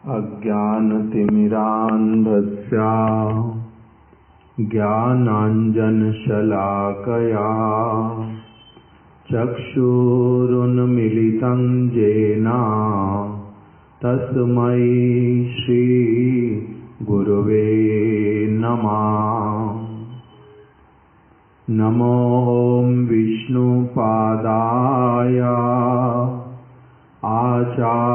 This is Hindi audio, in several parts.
अज्ञानतिमिरान्धस्य ज्ञानाञ्जनशलाकया चक्षुरुन्मीलितं येन तस्मै श्रीगुरवे नमः। नमो विष्णुपादाय आचार्यसिंहारूपिणे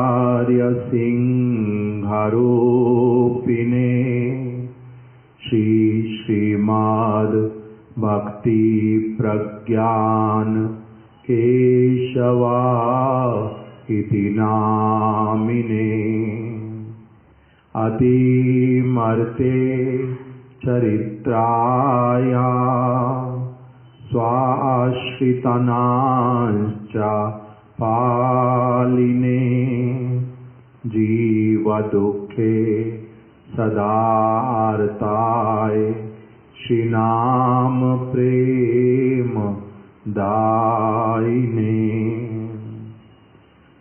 श्रीमद् भक्ति प्रज्ञान केशवा इति नामिने। अतिमर्ते चरित्राय स्वाश्रितानांश्च पालिने जीवदुःखे सदार्ताय श्रीनाम प्रेम दायिने।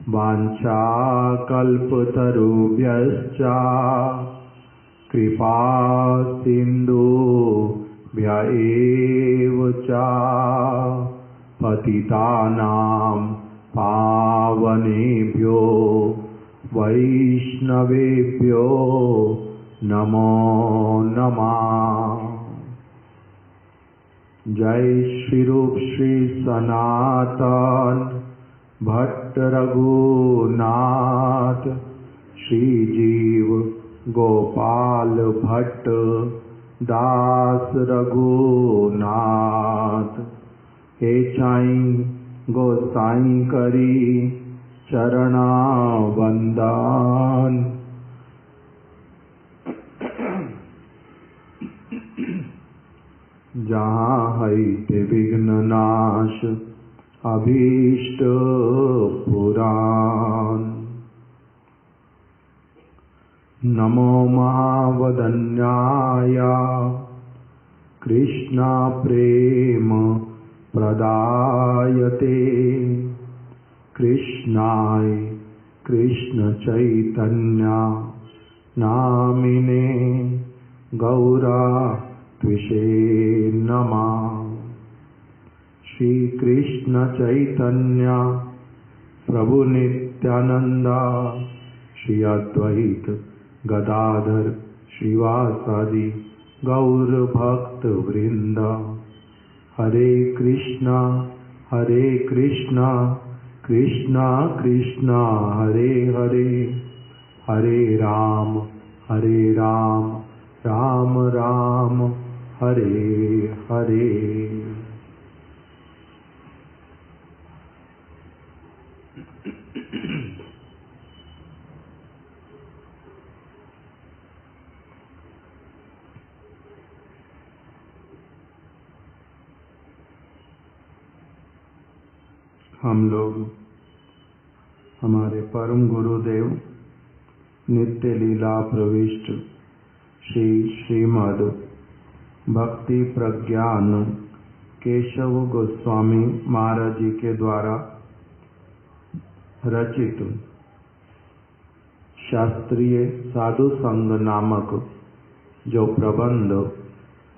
वाञ्छाकल्पतरुभ्यश्च कृपा सिन्धुभ्य एव च पतितानां पावनेभ्यो वैष्णवेभ्यो नमो नमः। जय श्री रूप श्री सनातन भट्ट रघुनाथ श्री जीव गोपाल भट्ट दास रघुनाथ। हे चाई गोसाई करी चरणा वंदन। जहाँ है ते विघ्न नाश अभीष्ट पुराण। नमो महावदन्याय कृष्णा प्रेम प्रदायते कृष्णाय कृष्ण चैतन्य नामिने गौरा त्विषे नमः। श्री कृष्ण चैतन्य प्रभु नित्यानंद श्री अद्वैत गदाधर श्रीवासादि गौर भक्त वृंद। हरे कृष्णा कृष्णा कृष्णा हरे हरे, हरे राम राम राम हरे हरे। हम लोग हमारे परम गुरुदेव नित्य लीला प्रविष्ट श्रीमद् भक्ति प्रज्ञान केशव गोस्वामी महाराज जी के द्वारा रचित शास्त्रीय साधु संग नामक जो प्रबंध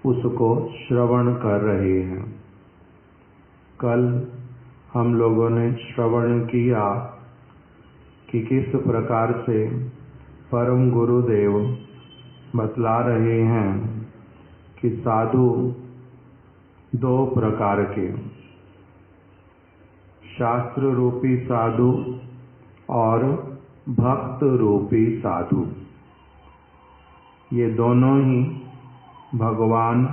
उसको श्रवण कर रहे हैं। कल हम लोगों ने श्रवण किया कि किस प्रकार से परम गुरुदेव बतला रहे हैं कि साधु दो प्रकार के, शास्त्र रूपी साधु और भक्त रूपी साधु। ये दोनों ही भगवान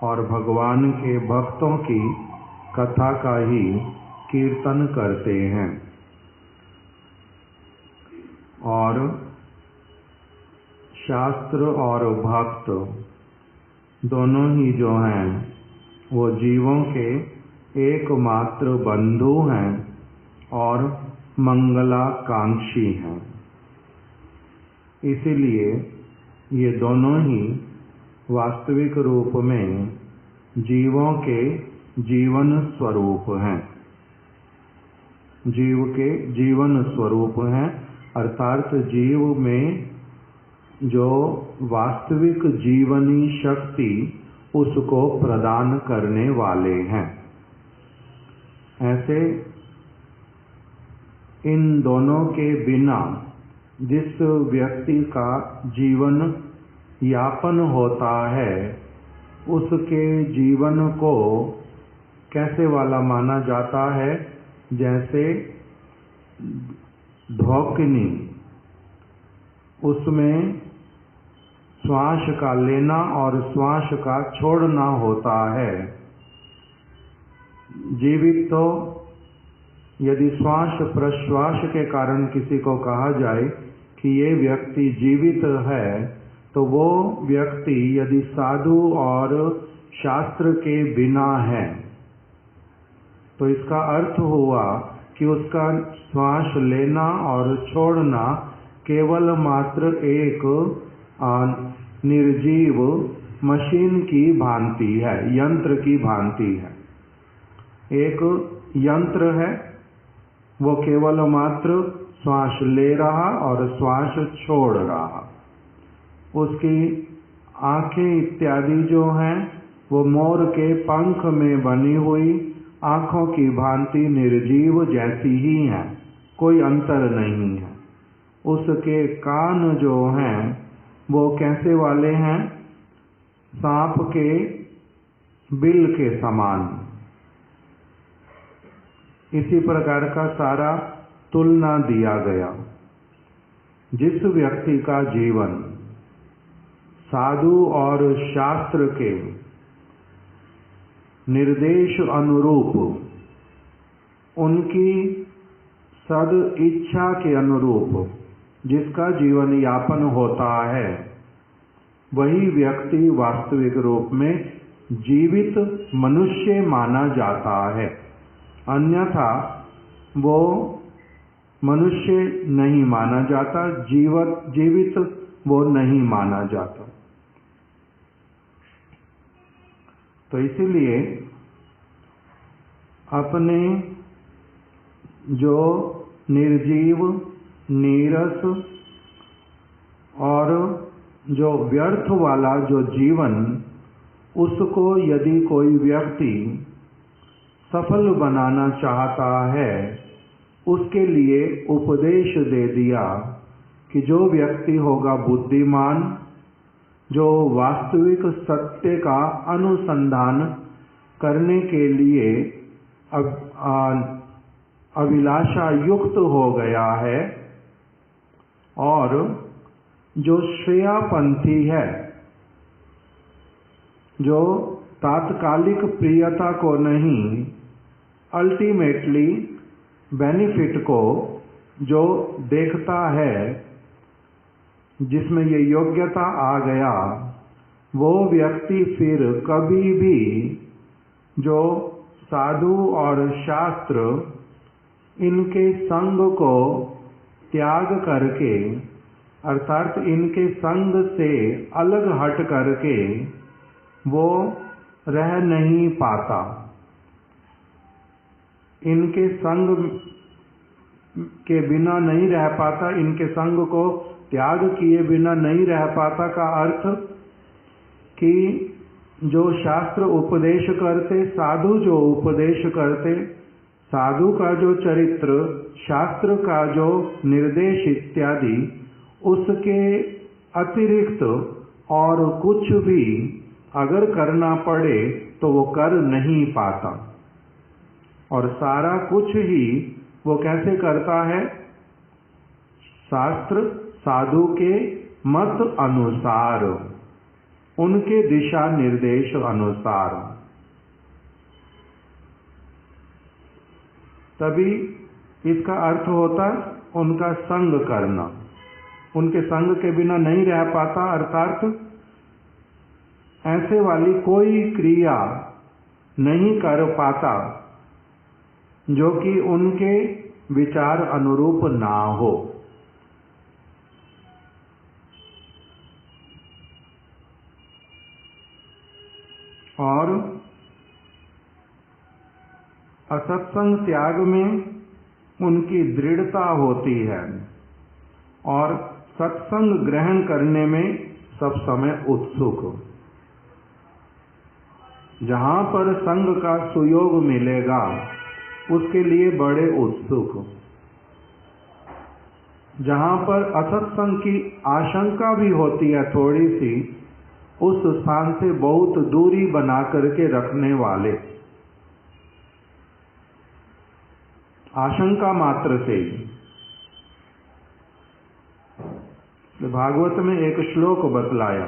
और भगवान के भक्तों की कथा का ही कीर्तन करते हैं। और शास्त्र और भक्त दोनों ही जो हैं वो जीवों के एकमात्र बंधु हैं और मंगलाकांक्षी हैं। इसीलिए ये दोनों ही वास्तविक रूप में जीवों के जीवन स्वरूप हैं, जीव के जीवन स्वरूप हैं अर्थात जीव में जो वास्तविक जीवनी शक्ति उसको प्रदान करने वाले हैं। ऐसे इन दोनों के बिना जिस व्यक्ति का जीवन यापन होता है उसके जीवन को कैसे वाला माना जाता है? जैसे ढोकनी, उसमें श्वास का लेना और श्वास का छोड़ना होता है। जीवित तो यदि श्वास प्रश्वास के कारण किसी को कहा जाए कि ये व्यक्ति जीवित है, तो वो व्यक्ति यदि साधु और शास्त्र के बिना है तो इसका अर्थ हुआ कि उसका श्वास लेना और छोड़ना केवल मात्र एक निर्जीव मशीन की भांति है, यंत्र की भांति है। एक यंत्र है, वो केवल मात्र श्वास ले रहा और श्वास छोड़ रहा। उसकी आंखें इत्यादि जो हैं वो मोर के पंख में बनी हुई आंखों की भांति निर्जीव जैसी ही हैं, कोई अंतर नहीं है। उसके कान जो हैं वो कैसे वाले हैं? सांप के बिल के समान। इसी प्रकार का सारा तुलना दिया गया। जिस व्यक्ति का जीवन साधु और शास्त्र के निर्देश अनुरूप, उनकी सद इच्छा के अनुरूप जिसका जीवन यापन होता है, वही व्यक्ति वास्तविक रूप में जीवित मनुष्य माना जाता है। अन्यथा वो मनुष्य नहीं माना जाता, जीवित वो नहीं माना जाता। तो इसीलिए अपने जो निर्जीव, नीरस और जो व्यर्थ वाला जो जीवन, उसको यदि कोई व्यक्ति सफल बनाना चाहता है, उसके लिए उपदेश दे दिया कि जो व्यक्ति होगा बुद्धिमान, जो वास्तविक सत्य का अनुसंधान करने के लिए अभिलाषा युक्त हो गया है और जो श्रेयापंथी है, जो तात्कालिक प्रियता को नहीं, अल्टीमेटली बेनिफिट को जो देखता है, जिसमें ये योग्यता आ गया, वो व्यक्ति फिर कभी भी जो साधु और शास्त्र इनके संग को त्याग करके, अर्थात इनके संग से अलग हट करके वो रह नहीं पाता। इनके संग के बिना नहीं रह पाता, इनके संग को त्याग किए बिना नहीं रह पाता का अर्थ कि जो शास्त्र उपदेश करते, साधु जो उपदेश करते, साधु का जो चरित्र, शास्त्र का जो निर्देश इत्यादि, उसके अतिरिक्त और कुछ भी अगर करना पड़े तो वो कर नहीं पाता। और सारा कुछ ही वो कैसे करता है? शास्त्र साधु के मत अनुसार, उनके दिशा निर्देश अनुसार। तभी इसका अर्थ होता उनका संग करना। उनके संग के बिना नहीं रह पाता, अर्थात ऐसे वाली कोई क्रिया नहीं कर पाता जो कि उनके विचार अनुरूप ना हो। और असत्संग त्याग में उनकी दृढ़ता होती है और सत्संग ग्रहण करने में सब समय उत्सुक। जहां पर संग का सुयोग मिलेगा उसके लिए बड़े उत्सुक। जहां पर असत्संग की आशंका भी होती है थोड़ी सी, उस स्थान से बहुत दूरी बना करके रखने वाले, आशंका मात्र से। भागवत में एक श्लोक बतलाया,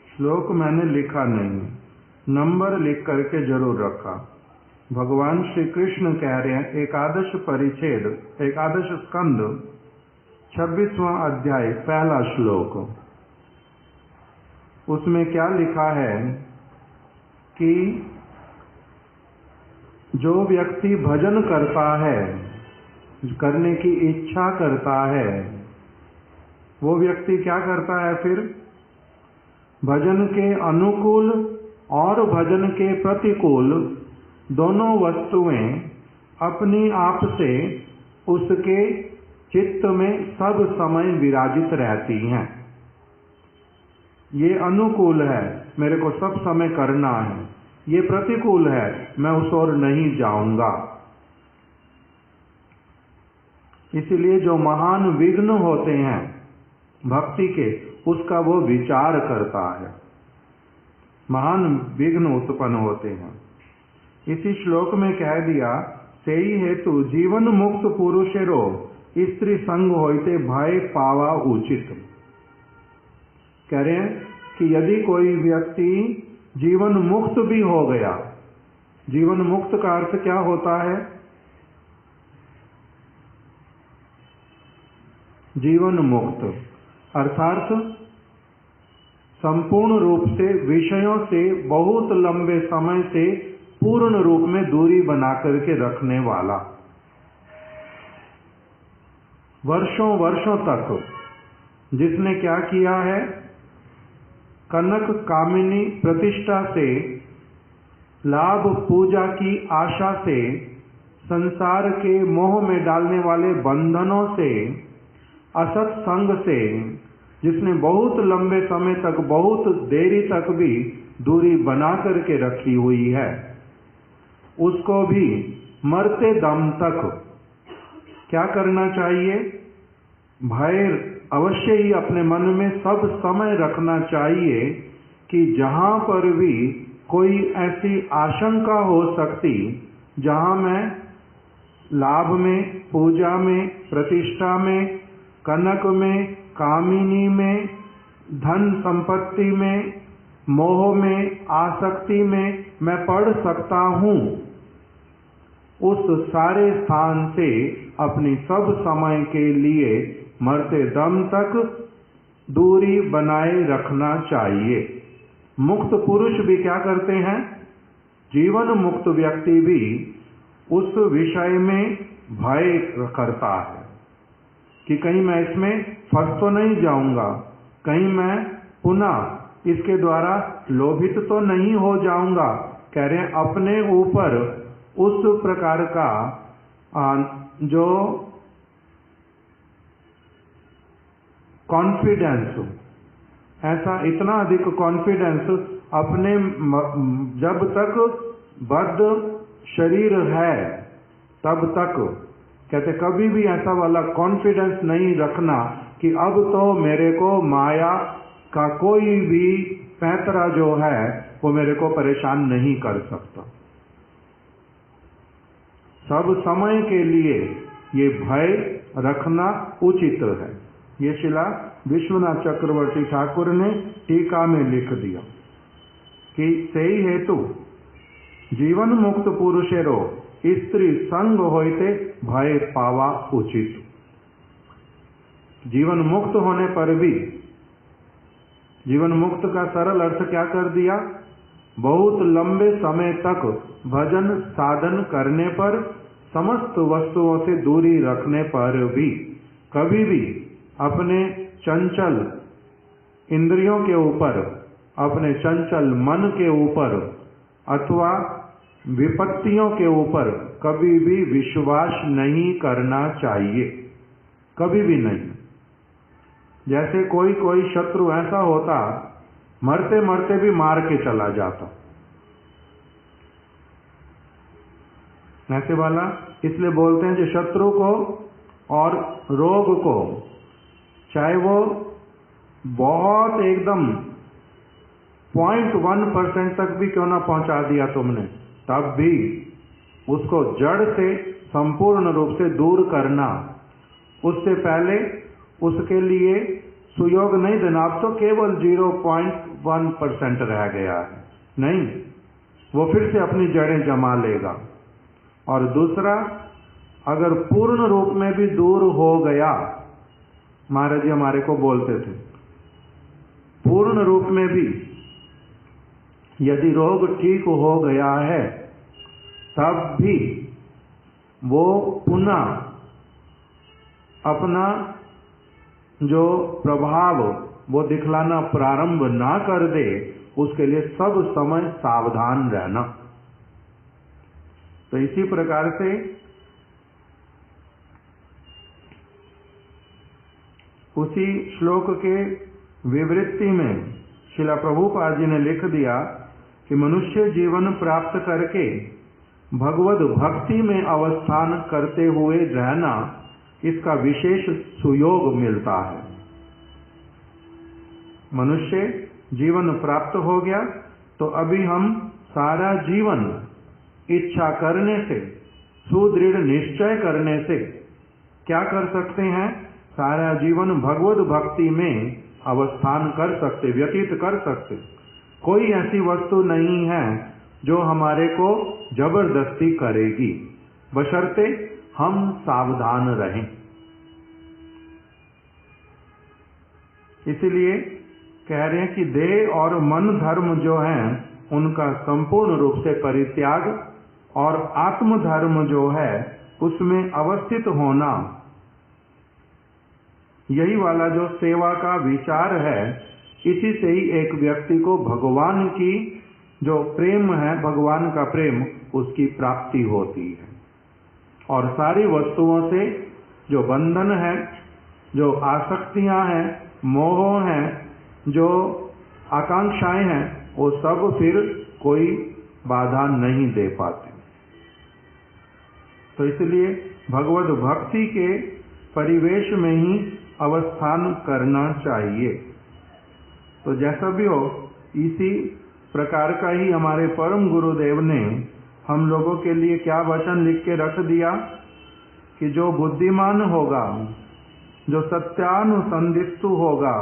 श्लोक मैंने लिखा नहीं, नंबर लिख करके जरूर रखा। भगवान श्री कृष्ण कह रहे हैं, एकादश परिच्छेद, एकादश स्कंद, 26वां अध्याय, पहला श्लोक। उसमें क्या लिखा है कि जो व्यक्ति भजन करता है, करने की इच्छा करता है, वो व्यक्ति क्या करता है फिर? भजन के अनुकूल और भजन के प्रतिकूल दोनों वस्तुएं अपनी आप से उसके चित्त में सब समय विराजित रहती हैं। ये अनुकूल है, मेरे को सब समय करना है। ये प्रतिकूल है, मैं उस ओर नहीं जाऊंगा। इसलिए जो महान विघ्न होते हैं भक्ति के, उसका वो विचार करता है। महान विघ्न उत्पन्न होते हैं। इसी श्लोक में कह दिया, सेई हेतु जीवन मुक्त पुरुषेरो स्त्री संग होते भय पावा उचित। कह रहे हैं कि यदि कोई व्यक्ति जीवन मुक्त भी हो गया, जीवन मुक्त का अर्थ क्या होता है? जीवन मुक्त अर्थात संपूर्ण रूप से विषयों से बहुत लंबे समय से पूर्ण रूप में दूरी बना करके रखने वाला। वर्षों वर्षों तक जिसने क्या किया है? कनक कामिनी प्रतिष्ठा से, लाभ पूजा की आशा से, संसार के मोह में डालने वाले बंधनों से, असत संग से, जिसने बहुत लंबे समय तक, बहुत देरी तक भी दूरी बना करके रखी हुई है, उसको भी मरते दम तक क्या करना चाहिए? भय अवश्य ही अपने मन में सब समय रखना चाहिए कि जहां पर भी कोई ऐसी आशंका हो सकती, जहां मैं लाभ में, पूजा में, प्रतिष्ठा में, कनक में, कामिनी में, धन संपत्ति में, मोह में, आसक्ति में मैं पड़ सकता हूं, उस सारे स्थान से अपनी सब समय के लिए मरते दम तक दूरी बनाए रखना चाहिए। मुक्त पुरुष भी क्या करते हैं? जीवन मुक्त व्यक्ति भी उस विषय में भय करता है कि कहीं मैं इसमें फंस तो नहीं जाऊंगा, कहीं मैं पुनः इसके द्वारा लोभित तो नहीं हो जाऊंगा। कह रहे हैं अपने ऊपर उस प्रकार का जो कॉन्फिडेंस, ऐसा इतना अधिक कॉन्फिडेंस अपने, जब तक बद्ध शरीर है तब तक, कहते कभी भी ऐसा वाला कॉन्फिडेंस नहीं रखना कि अब तो मेरे को माया का कोई भी पैंतरा जो है वो मेरे को परेशान नहीं कर सकता। सब समय के लिए ये भय रखना उचित है। ये शिला विश्वनाथ चक्रवर्ती ठाकुर ने टीका में लिख दिया कि सही हेतु जीवन मुक्त पुरुषेरो स्त्री संग होते भय पावा उचित। जीवन मुक्त होने पर भी, जीवन मुक्त का सरल अर्थ क्या कर दिया? बहुत लंबे समय तक भजन साधन करने पर, समस्त वस्तुओं से दूरी रखने पर भी कभी भी अपने चंचल इंद्रियों के ऊपर, अपने चंचल मन के ऊपर अथवा विपत्तियों के ऊपर कभी भी विश्वास नहीं करना चाहिए, कभी भी नहीं। जैसे कोई कोई शत्रु ऐसा होता मरते मरते भी मार के चला जाता, ऐसे वाला इसलिए बोलते हैं कि शत्रु को और रोग को, चाहे वो बहुत एकदम 0.1% तक भी क्यों ना पहुंचा दिया तुमने, तब भी उसको जड़ से संपूर्ण रूप से दूर करना, उससे पहले उसके लिए सुयोग नहीं देना। अब तो केवल 0.1% रह गया है, नहीं, वो फिर से अपनी जड़ें जमा लेगा। और दूसरा, अगर पूर्ण रूप में भी दूर हो गया, महाराज जी हमारे को बोलते थे, पूर्ण रूप में भी यदि रोग ठीक हो गया है, तब भी वो पुनः अपना जो प्रभाव वो दिखलाना प्रारंभ ना कर दे, उसके लिए सब समय सावधान रहना। तो इसी प्रकार से उसी श्लोक के विवृत्ति में श्रील प्रभुपाद जी ने लिख दिया कि मनुष्य जीवन प्राप्त करके भगवद भक्ति में अवस्थान करते हुए रहना, इसका विशेष सुयोग मिलता है। मनुष्य जीवन प्राप्त हो गया तो अभी हम सारा जीवन इच्छा करने से, सुदृढ़ निश्चय करने से क्या कर सकते हैं, सारा जीवन भगवद भक्ति में अवस्थान कर सकते, व्यतीत कर सकते। कोई ऐसी वस्तु नहीं है जो हमारे को जबरदस्ती करेगी, बशर्ते हम सावधान रहें। इसलिए कह रहे हैं कि देह और मन धर्म जो हैं उनका संपूर्ण रूप से परित्याग और आत्म धर्म जो है उसमें अवस्थित होना, यही वाला जो सेवा का विचार है, इसी से ही एक व्यक्ति को भगवान की जो प्रेम है, भगवान का प्रेम, उसकी प्राप्ति होती है। और सारी वस्तुओं से जो बंधन है, जो आसक्तियां हैं, मोह हैं, जो आकांक्षाएं हैं, वो सब फिर कोई बाधा नहीं दे पाते। तो इसलिए भगवद भक्ति के परिवेश में ही अवस्थान करना चाहिए। तो जैसा भी हो, इसी प्रकार का ही हमारे परम गुरुदेव ने हम लोगों के लिए क्या वचन लिख के रख दिया कि जो बुद्धिमान होगा, जो सत्यानुसंधिस्तु होगा,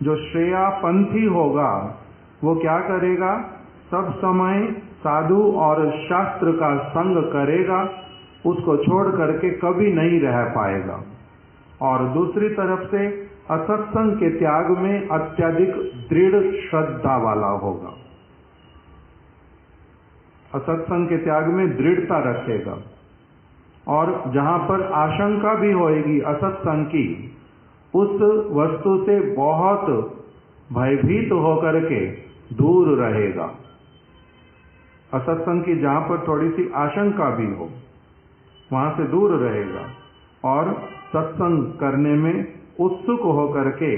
जो श्रेयापंथी होगा, वो क्या करेगा, सब समय साधु और शास्त्र का संग करेगा, उसको छोड़ करके कभी नहीं रह पाएगा। और दूसरी तरफ से असत्संग के त्याग में अत्यधिक दृढ़ श्रद्धा वाला होगा, असत्संग के त्याग में दृढ़ता रखेगा। और जहां पर आशंका भी होएगी असत्संग की, उस वस्तु से बहुत भयभीत होकर के दूर रहेगा। असत्संग की जहां पर थोड़ी सी आशंका भी हो, वहां से दूर रहेगा और सत्संग करने में उत्सुक होकर के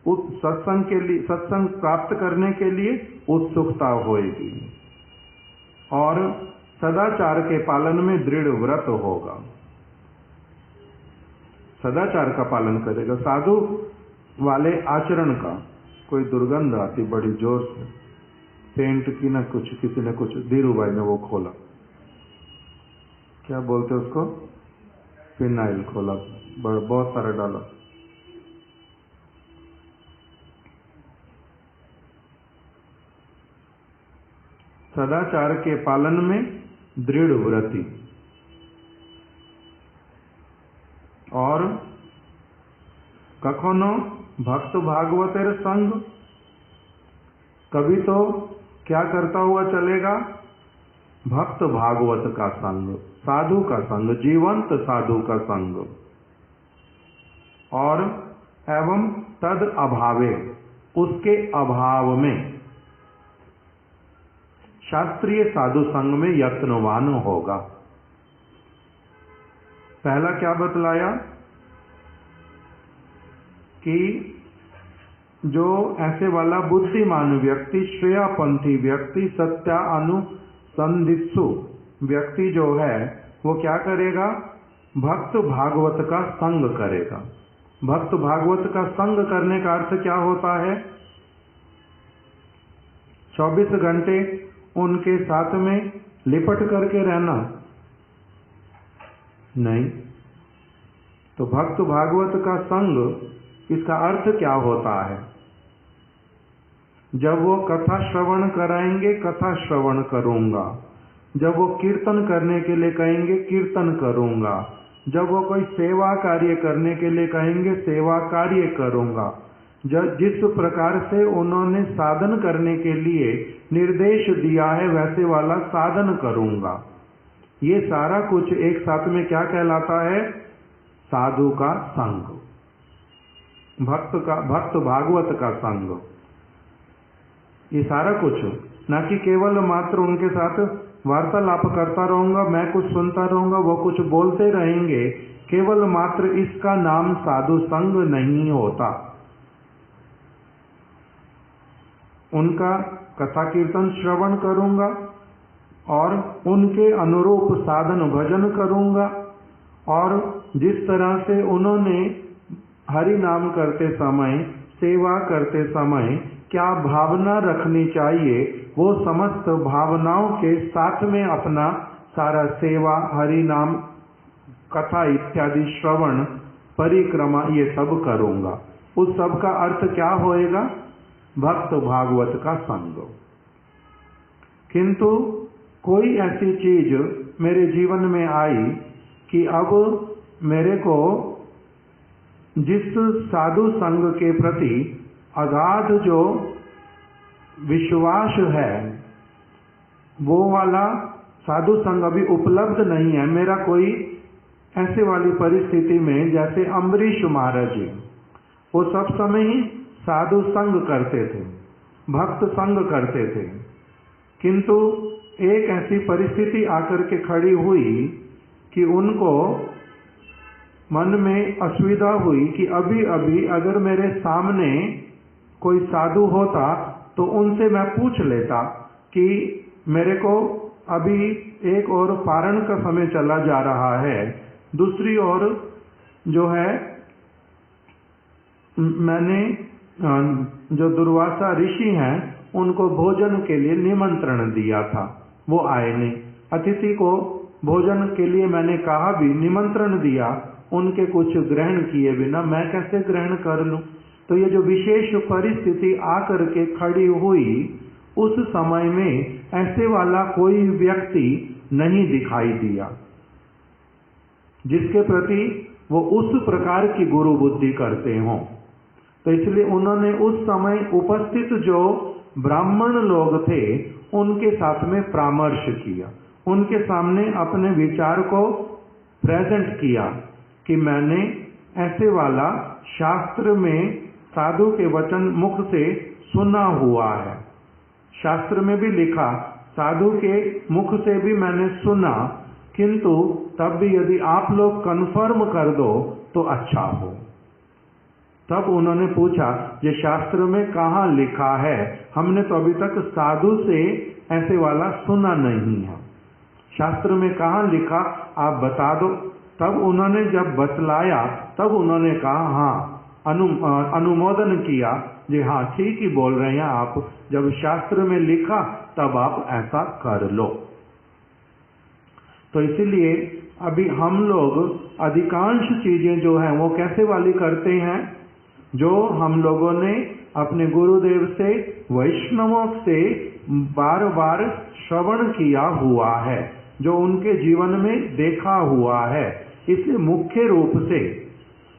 उस सत्संग के लिए, सत्संग प्राप्त करने के लिए उत्सुकता होएगी और सदाचार के पालन में दृढ़ व्रत होगा, सदाचार का पालन करेगा। साधु वाले आचरण का, कोई दुर्गंध आती बड़ी जोर से, पेंट की ना कुछ, किसी ने कुछ, धीरू भाई ने वो खोला, क्या बोलते उसको, फिनाइल खोला, बहुत सारा डाला। सदाचार के पालन में दृढ़ व्रति और कखनो भक्त भागवतेर संग, कभी तो क्या करता हुआ चलेगा, भक्त भागवत का संग, साधु का संग, जीवंत साधु का संग। और एवं तद अभावे, उसके अभाव में शास्त्रीय साधु संग में यत्नवान होगा। पहला क्या बतलाया कि जो ऐसे वाला बुद्धिमान व्यक्ति, श्रेयपंथी व्यक्ति, सत्यानुसंधित्सु व्यक्ति जो है वो क्या करेगा? भक्त भागवत का संग करेगा। भक्त भागवत का संग करने का अर्थ क्या होता है? 24 घंटे उनके साथ में लिपट करके रहना नहीं। तो भक्त भागवत का संग, इसका अर्थ क्या होता है? जब वो कथा श्रवण कराएंगे, कथा श्रवण करूंगा। जब वो कीर्तन करने के लिए कहेंगे, कीर्तन करूंगा। जब वो कोई सेवा कार्य करने के लिए कहेंगे, सेवा कार्य करूंगा। जिस प्रकार से उन्होंने साधन करने के लिए निर्देश दिया है वैसे वाला साधन करूंगा। ये सारा कुछ एक साथ में क्या कहलाता है? साधु का संग, भक्त भागवत का संग। ये सारा कुछ, ना कि केवल मात्र उनके साथ वार्तालाप करता रहूंगा, मैं कुछ सुनता रहूंगा, वो कुछ बोलते रहेंगे, केवल मात्र इसका नाम साधु संग नहीं होता। उनका कथा कीर्तन श्रवण करूंगा और उनके अनुरूप साधन भजन करूंगा, और जिस तरह से उन्होंने हरि नाम करते समय, सेवा करते समय क्या भावना रखनी चाहिए, वो समस्त भावनाओं के साथ में अपना सारा सेवा, हरि नाम, कथा इत्यादि श्रवण, परिक्रमा, ये सब करूंगा। उस सब का अर्थ क्या होएगा? भक्त भागवत का संग। किंतु कोई ऐसी चीज मेरे जीवन में आई कि अब मेरे को जिस साधु संग के प्रति अगाध जो विश्वास है, वो वाला साधु संग अभी उपलब्ध नहीं है। मेरा कोई ऐसे वाली परिस्थिति में, जैसे अम्बरीश महाराज जी, वो सब समय ही साधु संग करते थे, भक्त संग करते थे, किंतु एक ऐसी परिस्थिति आकर के खड़ी हुई कि उनको मन में असुविधा हुई कि अभी अभी अगर मेरे सामने कोई साधु होता तो उनसे मैं पूछ लेता कि मेरे को अभी एक और पारण का समय चला जा रहा है, दूसरी ओर जो है मैंने जो दुर्वासा ऋषि हैं उनको भोजन के लिए निमंत्रण दिया था, वो आए नहीं। अतिथि को भोजन के लिए मैंने कहा भी, निमंत्रण दिया, उनके कुछ ग्रहण किए बिना मैं कैसे ग्रहण कर लूं? तो ये जो विशेष परिस्थिति आकर के खड़ी हुई, उस समय में ऐसे वाला कोई व्यक्ति नहीं दिखाई दिया जिसके प्रति वो उस प्रकार की गुरु बुद्धि करते हों। तो इसलिए उन्होंने उस समय उपस्थित जो ब्राह्मण लोग थे उनके साथ में परामर्श किया, उनके सामने अपने विचार को प्रेजेंट किया कि मैंने ऐसे वाला शास्त्र में साधु के वचन मुख से सुना हुआ है, शास्त्र में भी लिखा, साधु के मुख से भी मैंने सुना, किंतु तब भी यदि आप लोग कन्फर्म कर दो तो अच्छा हो। तब उन्होंने पूछा, ये शास्त्र में कहाँ लिखा है? हमने तो अभी तक साधु से ऐसे वाला सुना नहीं है, शास्त्र में कहाँ लिखा, आप बता दो। तब उन्होंने जब बतलाया तब उन्होंने कहा हाँ, अनुमोदन किया, जी हाँ ठीक ही बोल रहे हैं आप, जब शास्त्र में लिखा तब आप ऐसा कर लो। तो इसीलिए अभी हम लोग अधिकांश चीजें जो हैं वो कैसे वाली करते हैं, जो हम लोगों ने अपने गुरुदेव से, वैष्णवों से बार बार श्रवण किया हुआ है, जो उनके जीवन में देखा हुआ है। इसलिए मुख्य रूप से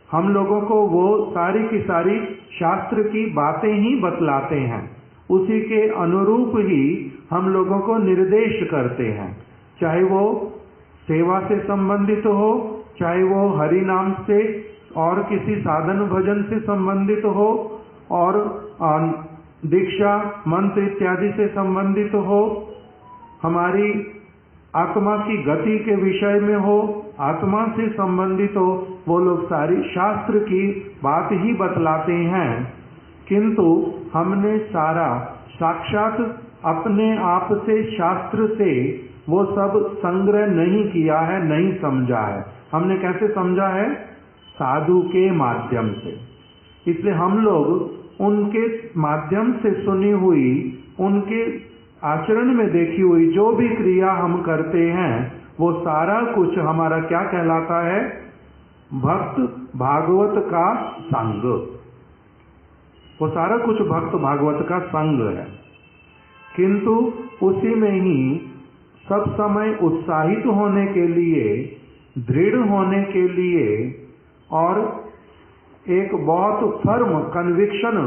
हम लोगों को वो सारी की सारी शास्त्र की बातें ही बतलाते हैं, उसी के अनुरूप ही हम लोगों को निर्देश करते हैं, चाहे वो सेवा से संबंधित हो, चाहे वो हरि नाम से और किसी साधन भजन से संबंधित हो और दीक्षा मंत्र इत्यादि से संबंधित हो, हमारी आत्मा की गति के विषय में हो, आत्मा से संबंधित हो, वो लोग सारी शास्त्र की बात ही बतलाते हैं। किंतु हमने सारा साक्षात अपने आप से शास्त्र से वो सब संग्रह नहीं किया है, नहीं समझा है। हमने कैसे समझा है? साधु के माध्यम से। इसलिए हम लोग उनके माध्यम से सुनी हुई, उनके आचरण में देखी हुई जो भी क्रिया हम करते हैं, वो सारा कुछ हमारा क्या कहलाता है? भक्त भागवत का संग। वो सारा कुछ भक्त भागवत का संग है। किंतु उसी में ही सब समय उत्साहित होने के लिए, दृढ़ होने के लिए और एक बहुत फर्म कन्विक्शन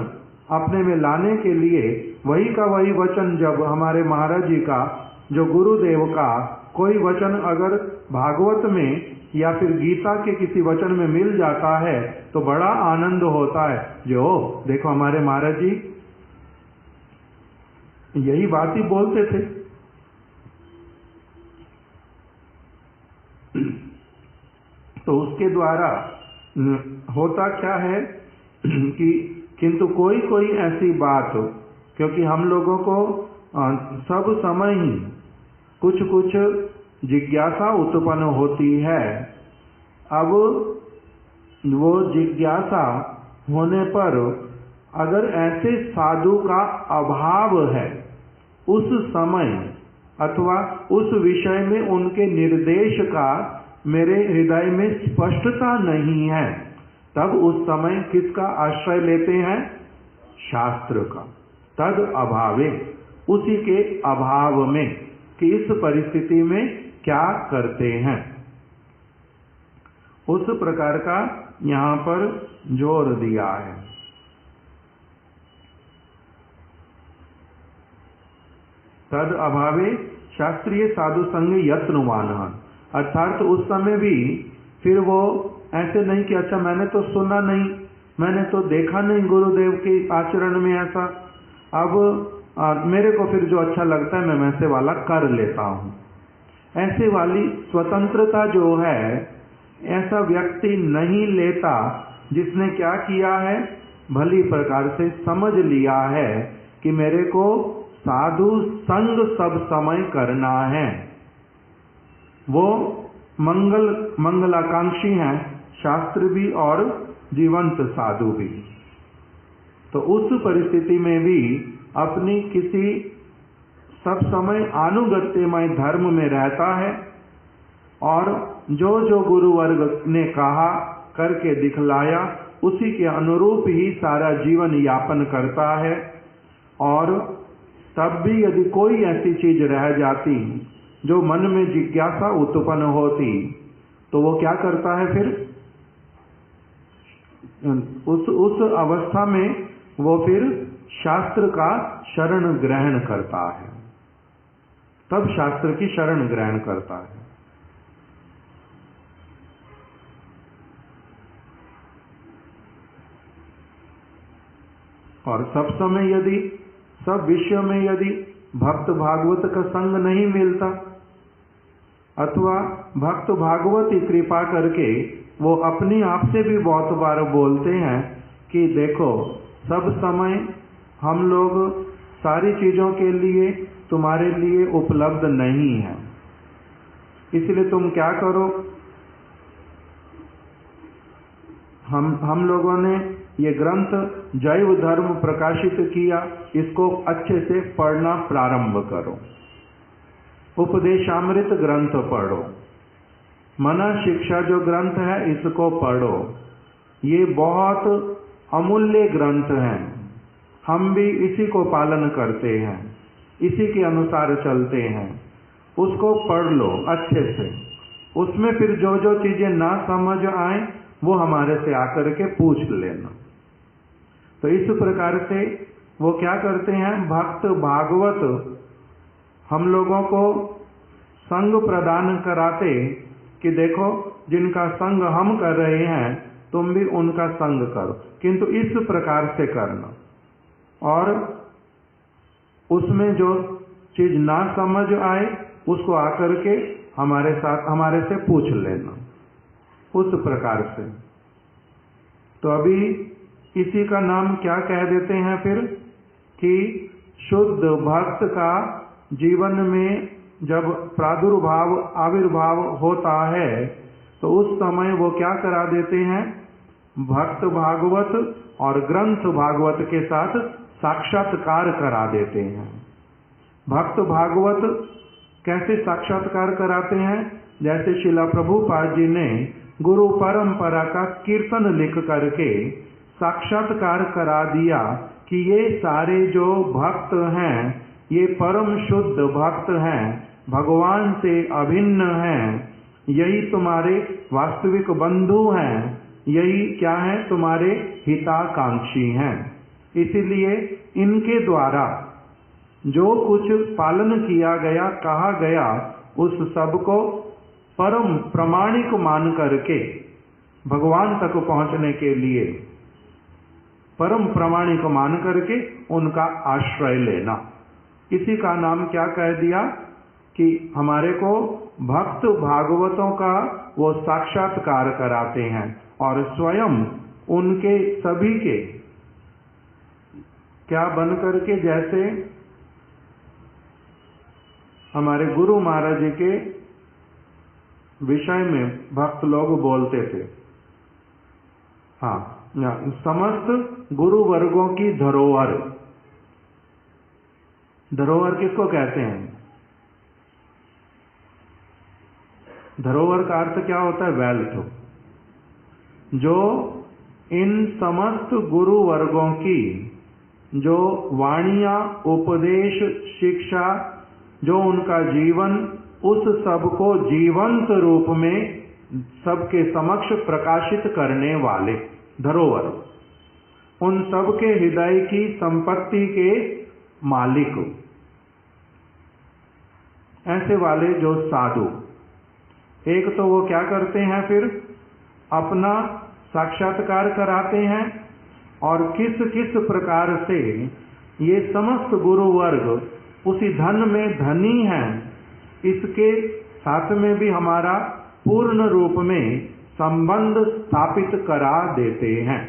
अपने में लाने के लिए वही का वही वचन, जब हमारे महाराज जी का, जो गुरुदेव का कोई वचन अगर भागवत में या फिर गीता के किसी वचन में मिल जाता है तो बड़ा आनंद होता है। जो देखो हमारे महाराज जी यही बात ही बोलते थे। तो उसके द्वारा होता क्या है कि किंतु कोई कोई ऐसी बात, क्योंकि हम लोगों को सब समय ही कुछ कुछ जिज्ञासा उत्पन्न होती है। अब वो जिज्ञासा होने पर अगर ऐसे साधु का अभाव है उस समय, अथवा उस विषय में उनके निर्देश का मेरे हृदय में स्पष्टता नहीं है, तब उस समय किसका आश्रय लेते हैं? शास्त्र का। तद अभावे, उसी के अभाव में कि इस परिस्थिति में क्या करते हैं, उस प्रकार का यहाँ पर जोर दिया है। तद अभावे शास्त्रीय साधु संग यत्नवान, अर्थात उस समय भी फिर वो ऐसे नहीं कि अच्छा मैंने तो सुना नहीं, मैंने तो देखा नहीं गुरुदेव के आचरण में ऐसा, अब मेरे को फिर जो अच्छा लगता है मैं वैसे वाला कर लेता हूँ। ऐसे वाली स्वतंत्रता जो है ऐसा व्यक्ति नहीं लेता, जिसने क्या किया है? भली प्रकार से समझ लिया है कि मेरे को साधु संग सब समय करना है। वो मंगलाकांक्षी हैं, शास्त्र भी और जीवंत साधु भी। तो उस परिस्थिति में भी अपनी किसी सब समय अनुगत्यमय धर्म में रहता है और जो जो गुरु वर्ग ने कहा, करके दिखलाया, उसी के अनुरूप ही सारा जीवन यापन करता है। और तब भी यदि कोई ऐसी चीज रह जाती जो मन में जिज्ञासा उत्पन्न होती, तो वो क्या करता है? फिर उस अवस्था में वो फिर शास्त्र का शरण ग्रहण करता है, तब शास्त्र की शरण ग्रहण करता है। और सब समय यदि, सब विषयों में यदि भक्त भागवत का संग नहीं मिलता, अथवा भक्त भागवत की कृपा करके वो अपनी आप से भी बहुत बार बोलते हैं कि देखो सब समय हम लोग सारी चीजों के लिए तुम्हारे लिए उपलब्ध नहीं है, इसलिए तुम क्या करो, हम लोगों ने ये ग्रंथ जैव धर्म प्रकाशित किया, इसको अच्छे से पढ़ना प्रारंभ करो। उपदेशामृत ग्रंथ पढ़ो, मना शिक्षा जो ग्रंथ है इसको पढ़ो। ये बहुत अमूल्य ग्रंथ हैं, हम भी इसी को पालन करते हैं, इसी के अनुसार चलते हैं। उसको पढ़ लो अच्छे से, उसमें फिर जो जो चीजें ना समझ आए वो हमारे से आकर के पूछ लेना। तो इस प्रकार से वो क्या करते हैं? भक्त भागवत हम लोगों को संग प्रदान कराते कि देखो जिनका संग हम कर रहे हैं तुम भी उनका संग करो, किंतु इस प्रकार से करना, और उसमें जो चीज ना समझ आए उसको आकर के हमारे से पूछ लेना, उस प्रकार से। तो अभी इसी का नाम क्या कह देते हैं फिर, कि शुद्ध भक्त का जीवन में जब प्रादुर्भाव आविर्भाव होता है तो उस समय वो क्या करा देते हैं, भक्त भागवत और ग्रंथ भागवत के साथ साक्षात्कार करा देते हैं। भक्त भागवत कैसे साक्षात्कार कराते हैं, जैसे शिला प्रभुपाद जी ने गुरु परंपरा का कीर्तन लिख करके साक्षात्कार करा दिया कि ये सारे जो भक्त हैं ये परम शुद्ध भक्त हैं, भगवान से अभिन्न हैं, यही तुम्हारे वास्तविक बंधु हैं, यही क्या है, तुम्हारे हिताकांक्षी हैं। इसीलिए इनके द्वारा जो कुछ पालन किया गया, कहा गया, उस सब को परम प्रमाणिक मान करके भगवान तक पहुंचने के लिए परम प्रमाणिक मान करके उनका आश्रय लेना, इसी का नाम क्या कह दिया कि हमारे को भक्त भागवतों का वो साक्षात्कार कराते हैं और स्वयं उनके सभी के क्या बन करके, जैसे हमारे गुरु महाराज जी के विषय में भक्त लोग बोलते थे, हाँ, समस्त गुरु वर्गों की धरोहर। धरोहर किसको कहते हैं? धरोहर का अर्थ क्या होता है? वेल्थ। जो इन समस्त गुरु वर्गों की जो वाणियां, उपदेश, शिक्षा, जो उनका जीवन, उस सब को जीवंत रूप में सबके समक्ष प्रकाशित करने वाले धरोहर, उन सब के हृदय की संपत्ति के मालिक, ऐसे वाले जो साधु, एक तो वो क्या करते हैं, फिर अपना साक्षात्कार कराते हैं और किस किस प्रकार से ये समस्त गुरु वर्ग उसी धन में धनी हैं, इसके साथ में भी हमारा पूर्ण रूप में संबंध स्थापित करा देते हैं।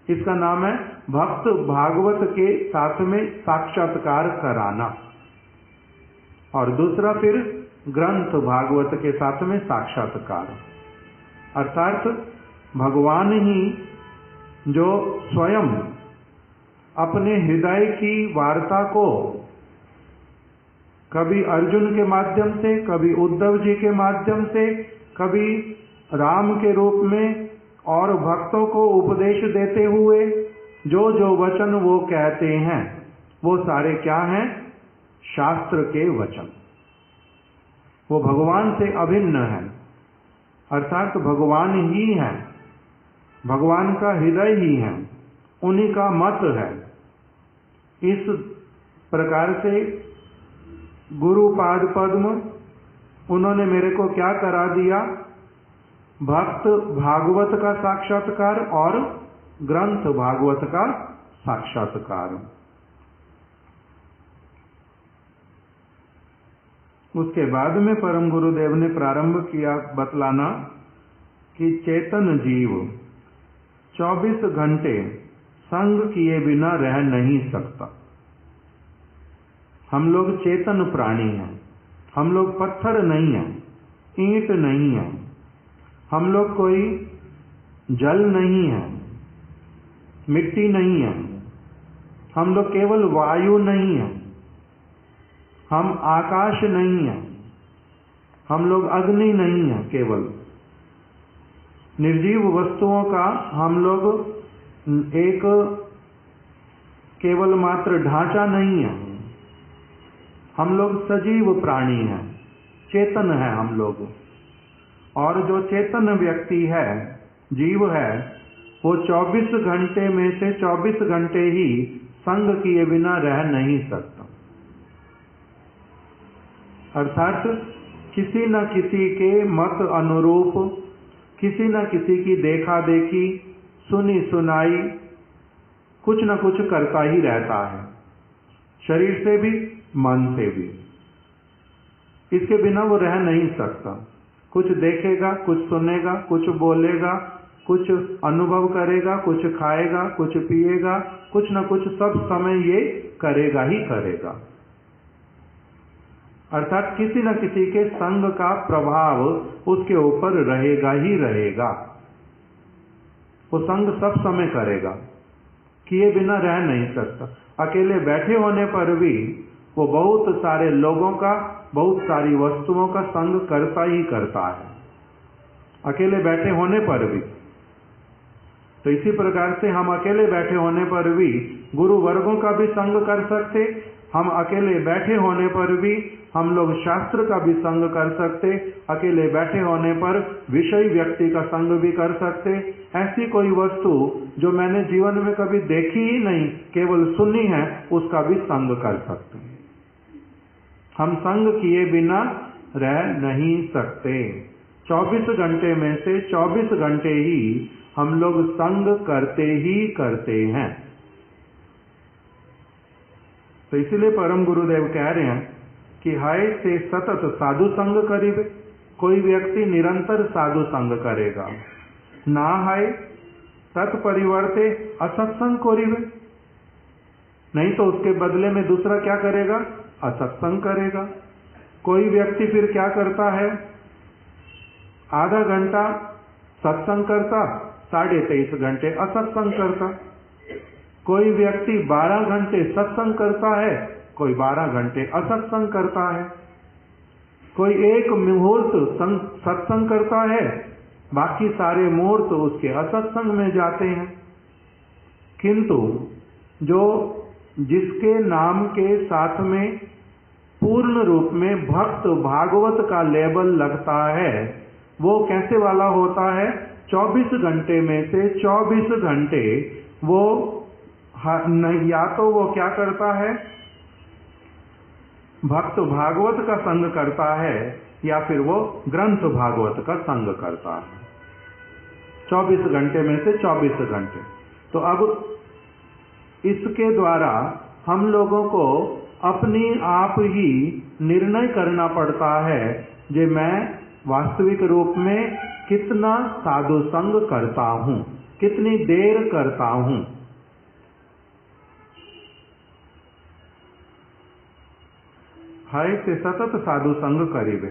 इसका नाम है भक्त भागवत के साथ में साक्षात्कार कराना। और दूसरा फिर ग्रंथ भागवत के साथ में साक्षात्कार, अर्थात भगवान ही जो स्वयं अपने हृदय की वार्ता को कभी अर्जुन के माध्यम से, कभी उद्धव जी के माध्यम से, कभी राम के रूप में और भक्तों को उपदेश देते हुए जो जो वचन वो कहते हैं वो सारे क्या हैं? शास्त्र के वचन। वो भगवान से अभिन्न है, अर्थात भगवान ही है, भगवान का हृदय ही है, उन्हीं का मत है। इस प्रकार से गुरुपाद पद्म उन्होंने मेरे को क्या करा दिया? भक्त भागवत का साक्षात्कार और ग्रंथ भागवत का साक्षात्कार। उसके बाद में परम गुरुदेव ने प्रारंभ किया बतलाना कि चेतन जीव 24 घंटे संग किए बिना रह नहीं सकता। हम लोग चेतन प्राणी हैं, हम लोग पत्थर नहीं हैं, ईंट नहीं हैं, हम लोग कोई जल नहीं है, मिट्टी नहीं है, हम लोग केवल वायु नहीं है, हम आकाश नहीं है, हम लोग अग्नि नहीं है, केवल निर्जीव वस्तुओं का हम लोग एक केवल मात्र ढांचा नहीं है, हम लोग सजीव प्राणी हैं, चेतन है हम लोग। और जो चेतन व्यक्ति है, जीव है, वो 24 घंटे में से 24 घंटे ही संग किए बिना रह नहीं सकता। अर्थात किसी न किसी के मत अनुरूप किसी न किसी की देखा देखी, सुनी सुनाई कुछ न कुछ करता ही रहता है, शरीर से भी मन से भी। इसके बिना वो रह नहीं सकता। कुछ देखेगा, कुछ सुनेगा, कुछ बोलेगा, कुछ अनुभव करेगा, कुछ खाएगा, कुछ पिएगा, कुछ न कुछ सब समय ये करेगा ही करेगा। अर्थात किसी न किसी के संग का प्रभाव उसके ऊपर रहेगा ही रहेगा। वो संग सब समय करेगा, किए बिना रह नहीं सकता। अकेले बैठे होने पर भी वो बहुत सारे लोगों का, बहुत सारी वस्तुओं का संग करता ही करता है, अकेले बैठे होने पर भी। तो इसी प्रकार से हम अकेले बैठे होने पर भी गुरु वर्गों का भी संग कर सकते, हम अकेले बैठे होने पर भी हम लोग शास्त्र का भी संग कर सकते, अकेले बैठे होने पर विषय व्यक्ति का संग भी कर सकते। ऐसी कोई वस्तु जो मैंने जीवन में कभी देखी ही नहीं, केवल सुनी है, उसका भी संग कर सकते। हम संग किए बिना रह नहीं सकते। 24 घंटे में से 24 घंटे ही हम लोग संग करते ही करते हैं। तो इसलिए परम गुरुदेव कह रहे हैं कि हाय से सतत साधु संग करीबे। कोई व्यक्ति निरंतर साधु संग करेगा, ना हाय तत्परिवर्ते असत्संग करीबे, नहीं तो उसके बदले में दूसरा क्या करेगा? असत्संग करेगा। कोई व्यक्ति फिर क्या करता है? आधा घंटा सत्संग करता, 23.5 घंटे असत्संग करता। कोई व्यक्ति 12 घंटे सत्संग करता है, कोई 12 घंटे असत्संग करता है। कोई एक मुहूर्त सत्संग करता है, बाकी सारे मुहूर्त उसके असत्संग में जाते हैं। किंतु जो जिसके नाम के साथ में पूर्ण रूप में भक्त भागवत का लेबल लगता है, वो कैसे वाला होता है? 24 घंटे में से 24 घंटे वो या तो वो क्या करता है? भक्त भागवत का संग करता है, या फिर वो ग्रंथ भागवत का संग करता है। 24 घंटे में से 24 घंटे। तो अब इसके द्वारा हम लोगों को अपनी आप ही निर्णय करना पड़ता है कि मैं वास्तविक रूप में कितना साधु संग करता हूं, कितनी देर करता हूं। हाय से सतत साधु संग करीबे।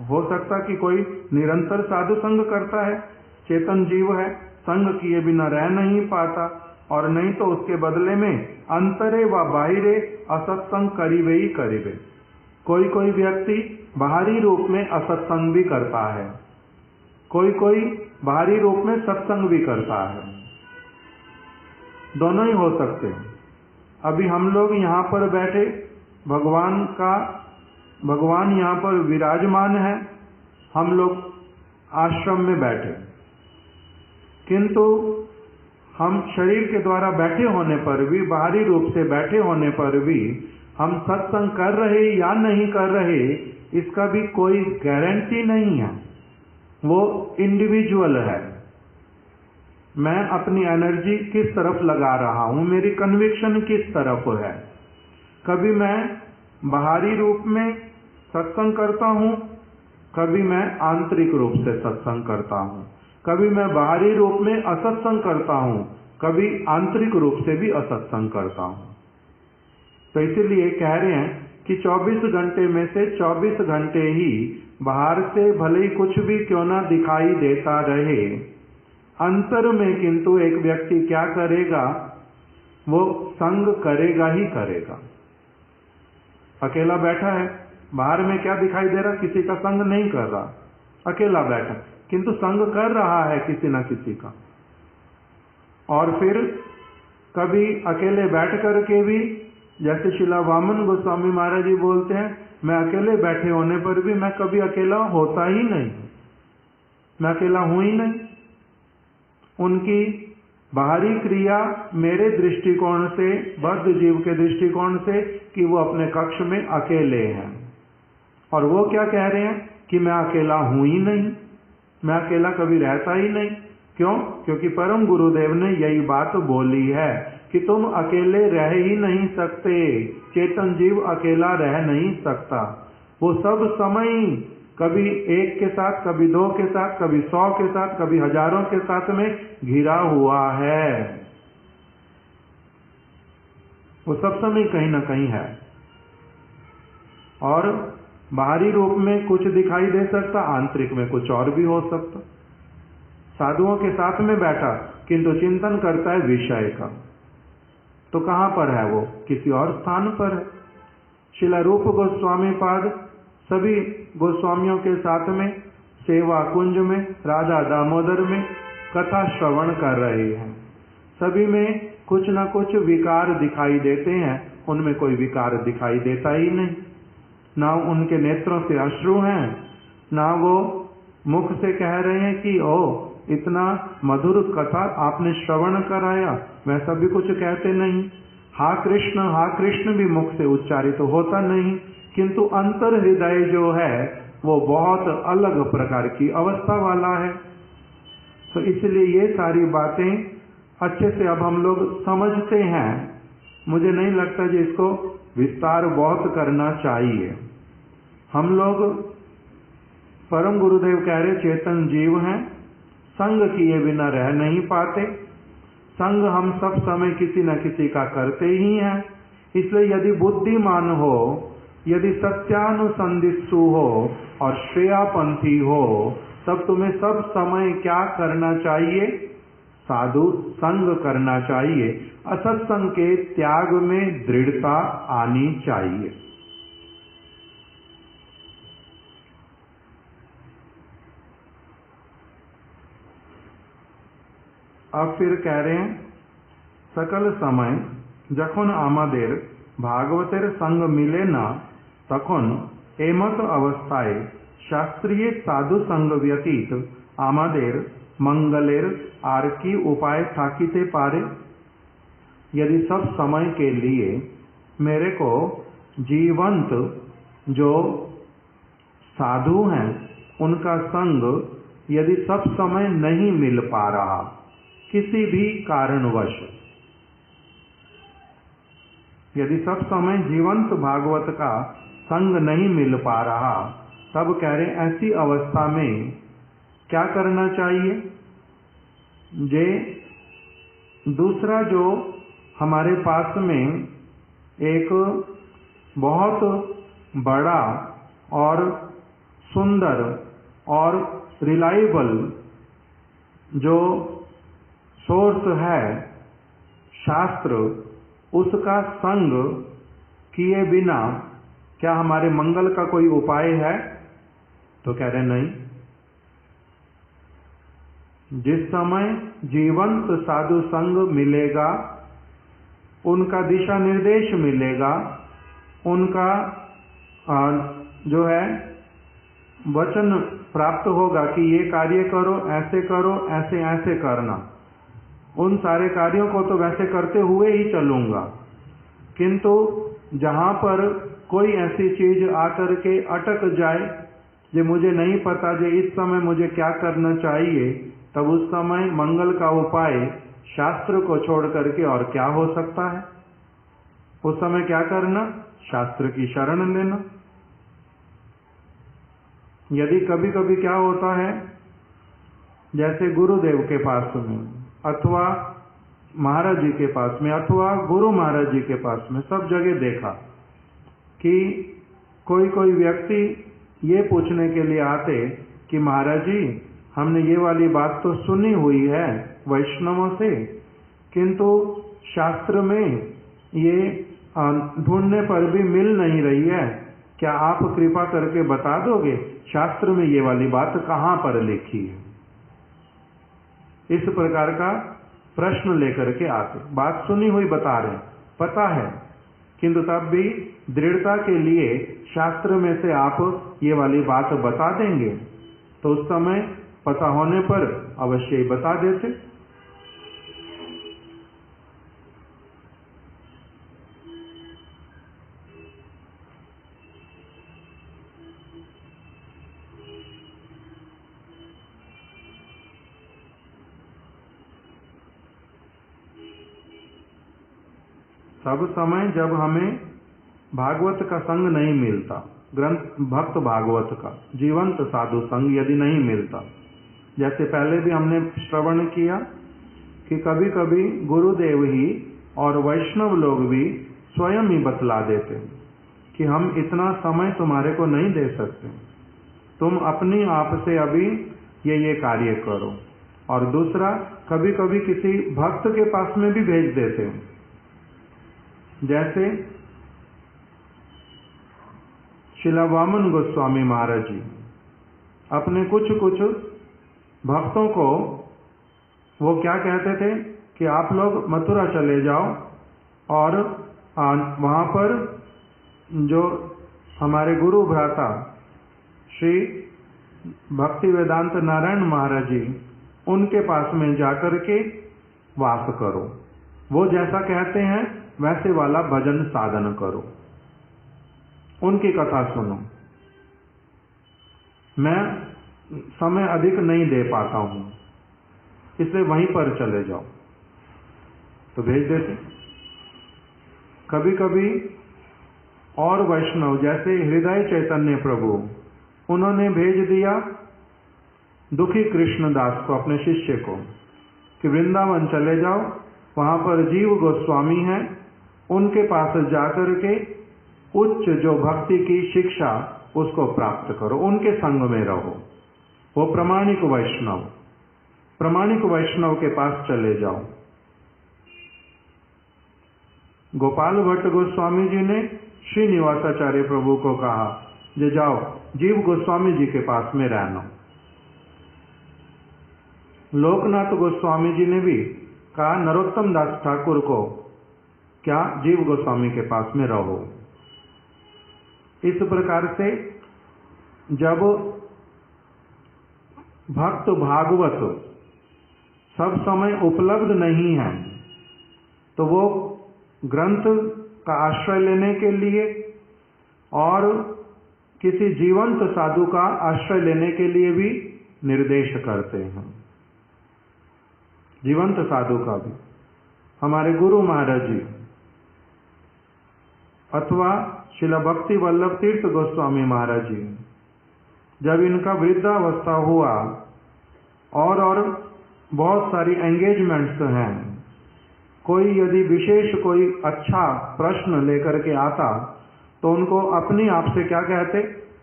हो सकता कि कोई निरंतर साधु संग करता है, चेतन जीव है, संग किए बिना रह नहीं पाता, और नहीं तो उसके बदले में अंतरे व बाहिरे असत्संग करीबे ही करीबे। कोई कोई व्यक्ति बाहरी रूप में असत्संग भी करता है, कोई कोई बाहरी रूप में सत्संग भी करता है। दोनों ही हो सकते हैं। अभी हम लोग यहाँ पर बैठे, भगवान यहाँ पर विराजमान है, हम लोग आश्रम में बैठे, किंतु हम शरीर के द्वारा बैठे होने पर भी, बाहरी रूप से बैठे होने पर भी हम सत्संग कर रहे या नहीं कर रहे, इसका भी कोई गारंटी नहीं है। वो इंडिविजुअल है। मैं अपनी एनर्जी किस तरफ लगा रहा हूं, मेरी कन्विक्शन किस तरफ है। कभी मैं बाहरी रूप में सत्संग करता हूं, कभी मैं आंतरिक रूप से सत्संग करता हूं, कभी मैं बाहरी रूप में असत्संग करता हूं, कभी आंतरिक रूप से भी असत्संग करता हूं। तो इसीलिए कह रहे हैं कि 24 घंटे में से 24 घंटे ही बाहर से भले ही कुछ भी क्यों ना दिखाई देता रहे, अंतर में किंतु एक व्यक्ति क्या करेगा? वो संग करेगा ही करेगा। अकेला बैठा है, बाहर में क्या दिखाई दे रहा? किसी का संग नहीं कर रहा, अकेला बैठा, किंतु संग कर रहा है किसी न किसी का। और फिर कभी अकेले बैठ करके भी, जैसे शिला वामन गोस्वामी महाराज जी बोलते हैं, मैं अकेले बैठे होने पर भी मैं कभी अकेला होता ही नहीं, मैं अकेला हूं ही नहीं। उनकी बाहरी क्रिया मेरे दृष्टिकोण से, बद्ध जीव के दृष्टिकोण से, कि वो अपने कक्ष में अकेले हैं, और वो क्या कह रहे हैं कि मैं अकेला हूं ही नहीं, मैं अकेला कभी रहता ही नहीं। क्यों? क्योंकि परम गुरुदेव ने यही बात बोली है कि तुम अकेले रह ही नहीं सकते, चेतन जीव अकेला रह नहीं सकता। वो सब समय कभी एक के साथ, कभी दो के साथ, कभी 100 के साथ, कभी हजारों के साथ में घिरा हुआ है। वो सब समय कहीं ना कहीं है और बाहरी रूप में कुछ दिखाई दे सकता, आंतरिक में कुछ और भी हो सकता। साधुओं के साथ में बैठा किंतु चिंतन करता है विषय का, तो कहां पर है वो? किसी और स्थान पर है। श्रील रूप गोस्वामी पाद सभी गोस्वामियों के साथ में सेवा कुंज में राधा दामोदर में कथा श्रवण कर रहे हैं। सभी में कुछ न कुछ विकार दिखाई देते हैं, उनमें कोई विकार दिखाई देता ही नहीं। ना उनके नेत्रों से अश्रु हैं, ना वो मुख से कह रहे हैं कि ओ इतना मधुर कथा आपने श्रवण कराया, वैसा भी कुछ कहते नहीं। हा कृष्ण भी मुख से उच्चारित तो होता नहीं, किंतु अंतर हृदय जो है वो बहुत अलग प्रकार की अवस्था वाला है। तो इसलिए ये सारी बातें अच्छे से अब हम लोग समझते हैं। मुझे नहीं लगता कि इसको विस्तार बहुत करना चाहिए। हम लोग परम गुरुदेव कह रहे चेतन जीव हैं, संग किए बिना रह नहीं पाते। संग हम सब समय किसी न किसी का करते ही हैं। इसलिए यदि बुद्धिमान हो, यदि सत्यानुसंधित्सु हो और श्रेयापंथी हो, तब तुम्हें सब समय क्या करना चाहिए? साधु संग करना चाहिए। असत्संग के त्याग में दृढ़ता आनी चाहिए। अब फिर कह रहे हैं सकल समय जखन आमादेर भागवतेर संग मिले ना, तखन एमत अवस्थाए शास्त्रीय साधु संग व्यतीत आमादेर मंगलेर आर की उपाय थाकीते पारे। यदि सब समय के लिए मेरे को जीवंत जो साधु हैं उनका संग यदि सब समय नहीं मिल पा रहा, किसी भी कारणवश, यदि सब समय जीवंत भागवत का संग नहीं मिल पा रहा, तब कह रहे ऐसी अवस्था में क्या करना चाहिए? जे दूसरा जो हमारे पास में एक बहुत बड़ा और सुंदर और रिलायबल जो सोर्स है शास्त्र, उसका संग किए बिना क्या हमारे मंगल का कोई उपाय है? तो कह रहे नहीं। जिस समय जीवंत साधु संग मिलेगा, उनका दिशा निर्देश मिलेगा, उनका जो है वचन प्राप्त होगा कि ये कार्य करो, ऐसे ऐसे करना, उन सारे कार्यों को तो वैसे करते हुए ही चलूंगा। किंतु जहां पर कोई ऐसी चीज आकर के अटक जाए, जो मुझे नहीं पता जो इस समय मुझे क्या करना चाहिए, तब उस समय मंगल का उपाय शास्त्र को छोड़ करके और क्या हो सकता है? उस समय क्या करना? शास्त्र की शरण लेना। यदि कभी कभी क्या होता है, जैसे गुरुदेव के पास में अथवा महाराज जी के पास में अथवा गुरु महाराज जी के पास में सब जगह देखा कि कोई कोई व्यक्ति ये पूछने के लिए आते कि महाराज जी हमने ये वाली बात तो सुनी हुई है वैष्णवों से, किंतु शास्त्र में ये ढूंढने पर भी मिल नहीं रही है, क्या आप कृपा करके बता दोगे शास्त्र में ये वाली बात कहां पर लिखी है? इस प्रकार का प्रश्न लेकर के आते। बात सुनी हुई बता रहे, पता है, किंतु तब भी दृढ़ता के लिए शास्त्र में से आप ये वाली बात बता देंगे, तो उस समय पता होने पर अवश्य ही बता देते। सब समय जब हमें भागवत का संग नहीं मिलता, ग्रंथ भक्त भागवत का जीवंत साधु संग यदि नहीं मिलता, जैसे पहले भी हमने श्रवण किया कि कभी कभी गुरुदेव ही और वैष्णव लोग भी स्वयं ही बतला देते हैं कि हम इतना समय तुम्हारे को नहीं दे सकते, तुम अपनी आप से अभी ये कार्य करो। और दूसरा, कभी कभी किसी भक्त के पास में भी भेज देते हैं, जैसे श्रीला वामन गोस्वामी महाराज जी अपने कुछ कुछ भक्तों को वो क्या कहते थे कि आप लोग मथुरा चले जाओ और वहां पर जो हमारे गुरु भ्राता श्री भक्ति वेदांत नारायण महाराज जी, उनके पास में जाकर के वास करो, वो जैसा कहते हैं वैसे वाला भजन साधन करो, उनकी कथा सुनो। मैं समय अधिक नहीं दे पाता हूं, इसलिए वहीं पर चले जाओ, तो भेज देते। कभी कभी और वैष्णव जैसे हृदय चैतन्य प्रभु, उन्होंने भेज दिया दुखी कृष्णदास को, अपने शिष्य को, कि वृंदावन चले जाओ, वहां पर जीव गोस्वामी हैं, उनके पास जाकर के उच्च जो भक्ति की शिक्षा उसको प्राप्त करो, उनके संग में रहो। वो प्रामाणिक वैष्णव के पास चले जाओ। गोपाल भट्ट गोस्वामी जी ने श्रीनिवासाचार्य प्रभु को कहा, जे जाओ जीव गोस्वामी जी के पास में रहना। लोकनाथ गोस्वामी जी ने भी कहा नरोत्तम दास ठाकुर को, क्या जीव गोस्वामी के पास में रहो। इस प्रकार से जब भक्त भागवत सब समय उपलब्ध नहीं है, तो वो ग्रंथ का आश्रय लेने के लिए और किसी जीवंत साधु का आश्रय लेने के लिए भी निर्देश करते हैं। जीवंत साधु का भी हमारे गुरु महाराज जी अथवा श्रील भक्ति वल्लभ तीर्थ गोस्वामी महाराज जी, जब इनका वृद्धावस्था हुआ और बहुत सारी एंगेजमेंट्स हैं, कोई यदि विशेष कोई अच्छा प्रश्न लेकर के आता तो उनको अपनी आप से क्या कहते,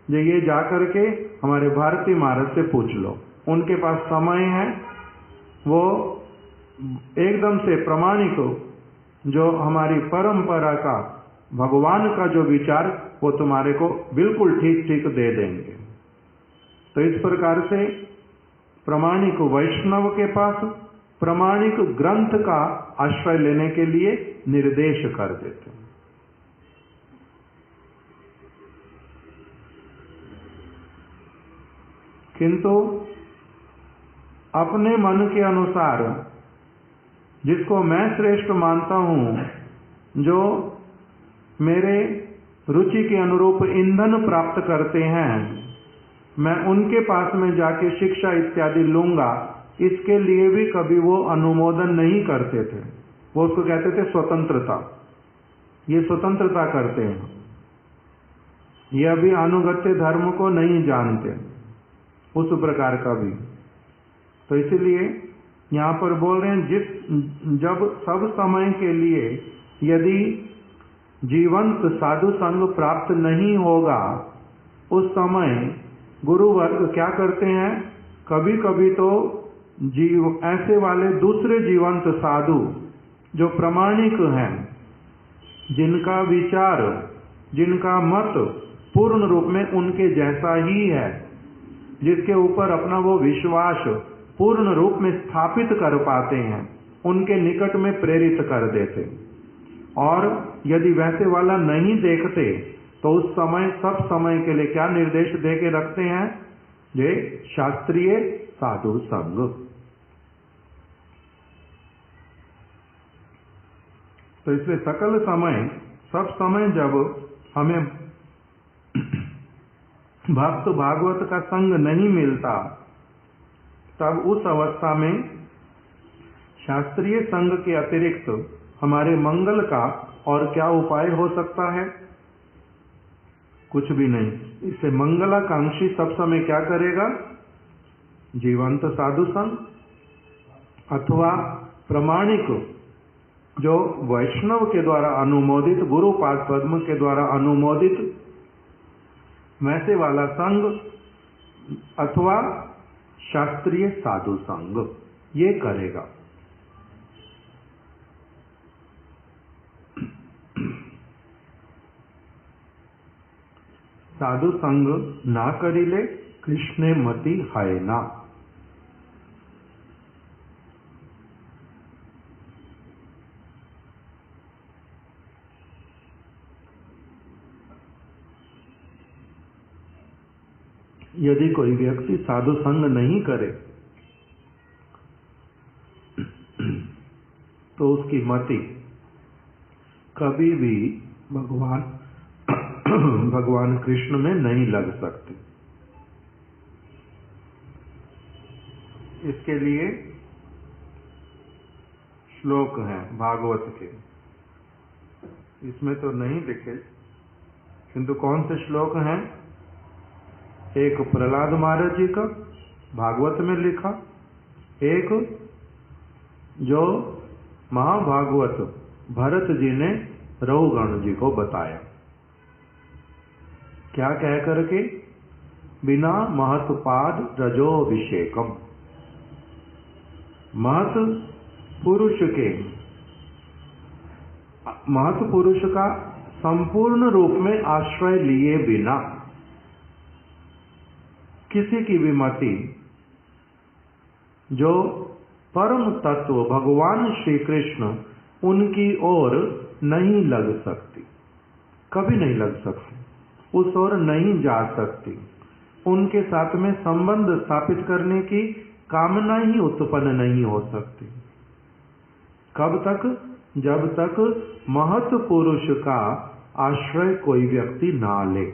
ये जा करके हमारे भारती महाराज से पूछ लो, उनके पास समय है, वो एकदम से प्रामाणिक जो हमारी परंपरा का भगवान का जो विचार वो तुम्हारे को बिल्कुल ठीक ठीक दे देंगे। तो इस प्रकार से प्रामाणिक वैष्णव के पास प्रामाणिक ग्रंथ का आश्रय लेने के लिए निर्देश कर देते हैं। किंतु अपने मन के अनुसार जिसको मैं श्रेष्ठ मानता हूं, जो मेरे रुचि के अनुरूप ईंधन प्राप्त करते हैं, मैं उनके पास में जाके शिक्षा इत्यादि लूंगा, इसके लिए भी कभी वो अनुमोदन नहीं करते थे। वो उसको कहते थे स्वतंत्रता, ये स्वतंत्रता करते हैं, ये अभी अनुगत्य धर्म को नहीं जानते, उस प्रकार का भी। तो इसीलिए यहाँ पर बोल रहे हैं, जब सब समय के लिए यदि जीवंत साधु संग प्राप्त नहीं होगा, उस समय गुरु वर्ग क्या करते हैं, कभी कभी तो ऐसे वाले दूसरे जीवंत साधु जो प्रामाणिक हैं, जिनका विचार, जिनका मत पूर्ण रूप में उनके जैसा ही है, जिसके ऊपर अपना वो विश्वास पूर्ण रूप में स्थापित कर पाते हैं, उनके निकट में प्रेरित कर देते। और यदि वैसे वाला नहीं देखते तो उस समय सब समय के लिए क्या निर्देश दे के रखते हैं, ये शास्त्रीय साधु संग। तो इसलिए सकल समय, सब समय जब हमें भक्त भागवत का संग नहीं मिलता, तब उस अवस्था में शास्त्रीय संग के अतिरिक्त हमारे मंगल का और क्या उपाय हो सकता है? कुछ भी नहीं। इससे मंगलाकांक्षी सब समय क्या करेगा? जीवंत साधु संग अथवा प्रमाणिक जो वैष्णव के द्वारा अनुमोदित, गुरु पाद पद्म के द्वारा अनुमोदित वैसे वाला संग अथवा शास्त्रीय साधु संग, ये करेगा। साधु संग ना करिले कृष्णे मति है ना। यदि कोई व्यक्ति साधु संग नहीं करे तो उसकी मति कभी भी भगवान कृष्ण में नहीं लग सकती। इसके लिए श्लोक हैं भागवत के, इसमें तो नहीं लिखे, किंतु कौन से श्लोक हैं? एक प्रहलाद महाराज जी का भागवत में लिखा, एक जो महाभागवत भरत जी ने रघुगण जी को बताया। क्या कह करके? बिना महत्पाद रजोभिषेकम, महत पुरुष का संपूर्ण रूप में आश्रय लिए बिना किसी की भी मति जो परम तत्व भगवान श्री कृष्ण उनकी ओर नहीं लग सकती, कभी नहीं लग सकती, उस ओर नहीं जा सकती। उनके साथ में संबंध स्थापित करने की कामना ही उत्पन्न नहीं हो सकती। कब तक? जब तक महत् पुरुष का आश्रय कोई व्यक्ति ना ले।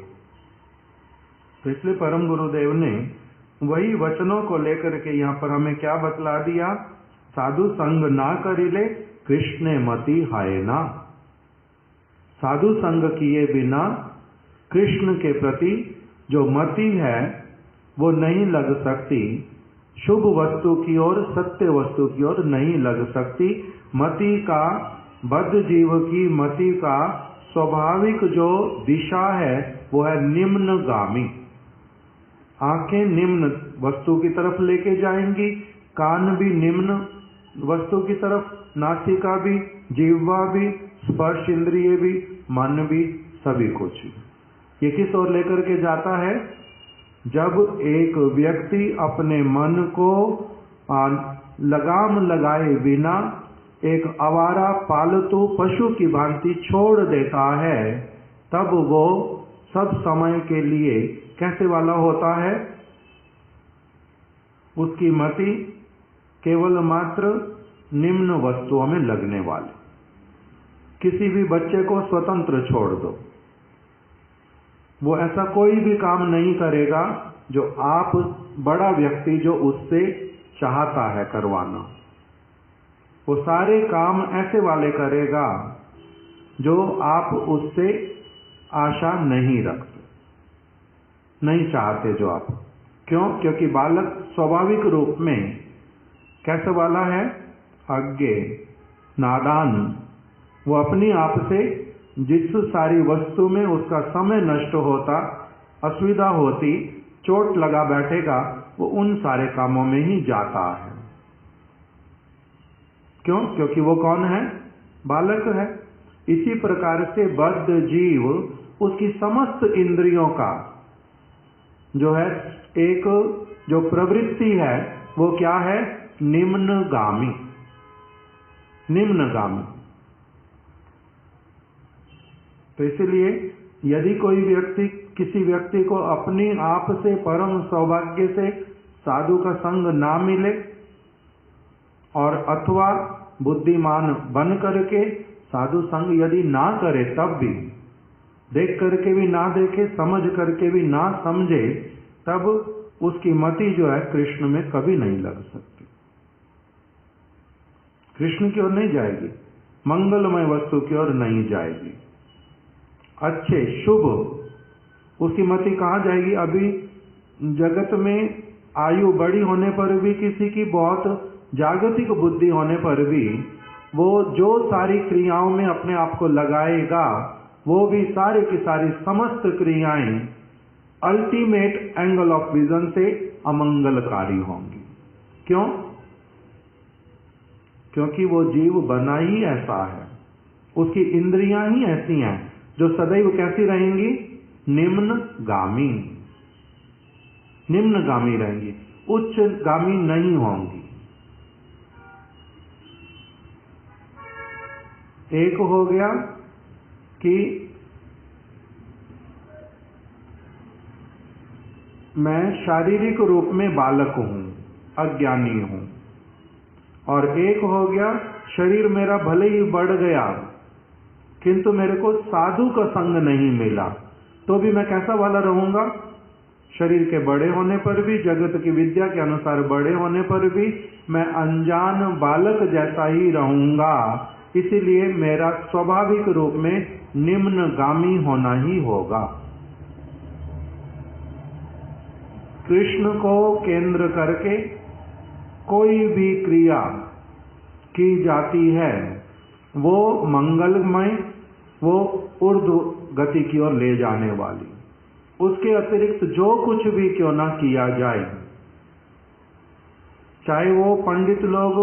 तो इसलिए परम गुरुदेव ने वही वचनों को लेकर के यहाँ पर हमें क्या बतला दिया? साधु संग ना करिले कृष्णे मति हाय ना। साधु संग किए बिना कृष्ण के प्रति जो मति है वो नहीं लग सकती, शुभ वस्तु की ओर, सत्य वस्तु की ओर नहीं लग सकती। मति का, बद्ध जीव की मति का स्वाभाविक जो दिशा है वो है निम्नगामी। आंखें निम्न वस्तु की तरफ लेके जाएंगी, कान भी निम्न वस्तु की तरफ, नासिका भी, जिह्वा भी, स्पर्श इंद्रिय भी, मन भी, सभी कुछ। ये किस ओर लेकर के जाता है? जब एक व्यक्ति अपने मन को लगाम लगाए बिना एक आवारा पालतू पशु की भांति छोड़ देता है, तब वो सब समय के लिए कैसे वाला होता है? उसकी मति केवल मात्र निम्न वस्तुओं में लगने वाली। किसी भी बच्चे को स्वतंत्र छोड़ दो, वो ऐसा कोई भी काम नहीं करेगा जो आप बड़ा व्यक्ति जो उससे चाहता है करवाना। वो सारे काम ऐसे वाले करेगा जो आप उससे आशा नहीं रखते, नहीं चाहते जो आप। क्यों? क्योंकि बालक स्वाभाविक रूप में कैसे वाला है? अज्ञे, नादान। वो अपनी आप से जिस सारी वस्तु में उसका समय नष्ट होता, असुविधा होती, चोट लगा बैठेगा, वो उन सारे कामों में ही जाता है। क्यों? क्योंकि वो कौन है? बालक है। इसी प्रकार से बद्ध जीव उसकी समस्त इंद्रियों का जो है एक जो प्रवृत्ति है वो क्या है? निम्नगामी। निम्नगामी। तो इसलिए यदि कोई व्यक्ति किसी व्यक्ति को अपनी आप से परम सौभाग्य से साधु का संग ना मिले और अथवा बुद्धिमान बन करके साधु संग यदि ना करे, तब भी देख करके भी ना देखे, समझ करके भी ना समझे, तब उसकी मति जो है कृष्ण में कभी नहीं लग सकती, कृष्ण की ओर नहीं जाएगी। मंगलमय वस्तु की ओर नहीं जाएगी। अच्छे शुभ उसकी मति कहाँ जाएगी? अभी जगत में आयु बड़ी होने पर भी, किसी की बहुत जागतिक बुद्धि होने पर भी, वो जो सारी क्रियाओं में अपने आप को लगाएगा, वो भी सारी की सारी समस्त क्रियाएं अल्टीमेट एंगल ऑफ विजन से अमंगलकारी होंगी। क्यों? क्योंकि वो जीव बना ही ऐसा है, उसकी इंद्रियां ही ऐसी हैं जो सदैव कैसी रहेंगी? निम्नगामी, निम्नगामी रहेंगी, उच्चगामी नहीं होंगी। एक हो गया कि मैं शारीरिक रूप में बालक हूं, अज्ञानी हूं, और एक हो गया शरीर मेरा भले ही बढ़ गया किंतु मेरे को साधु का संग नहीं मिला, तो भी मैं कैसा वाला रहूंगा? शरीर के बड़े होने पर भी, जगत की विद्या के अनुसार बड़े होने पर भी मैं अनजान बालक जैसा ही रहूंगा। इसीलिए मेरा स्वाभाविक रूप में निम्नगामी होना ही होगा। कृष्ण को केंद्र करके कोई भी क्रिया की जाती है वो मंगलमय, वो ऊर्ध्व गति की ओर ले जाने वाली। उसके अतिरिक्त जो कुछ भी क्यों ना किया जाए, चाहे वो पंडित लोग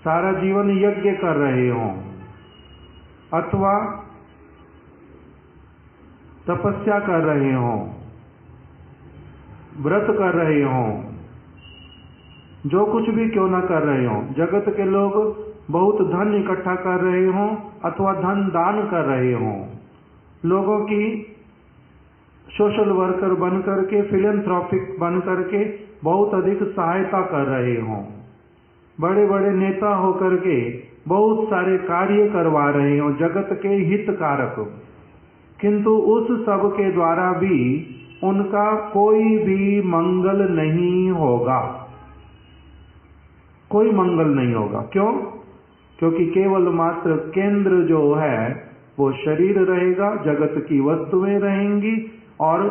सारा जीवन यज्ञ कर रहे हों, अथवा तपस्या कर रहे हों, व्रत कर रहे हों, जो कुछ भी क्यों ना कर रहे हों, जगत के लोग बहुत धन इकट्ठा कर रहे हों अथवा धन दान कर रहे हों, लोगों की सोशल वर्कर बन करके, फिलैंथ्रोपिक बन करके बहुत अधिक सहायता कर रहे हों, बड़े बड़े नेता होकर के बहुत सारे कार्य करवा रहे हों जगत के हितकारक, किंतु उस सब के द्वारा भी उनका कोई भी मंगल नहीं होगा, कोई मंगल नहीं होगा। क्यों? क्योंकि केवल मात्र केंद्र जो है वो शरीर रहेगा, जगत की वस्तुएं रहेंगी और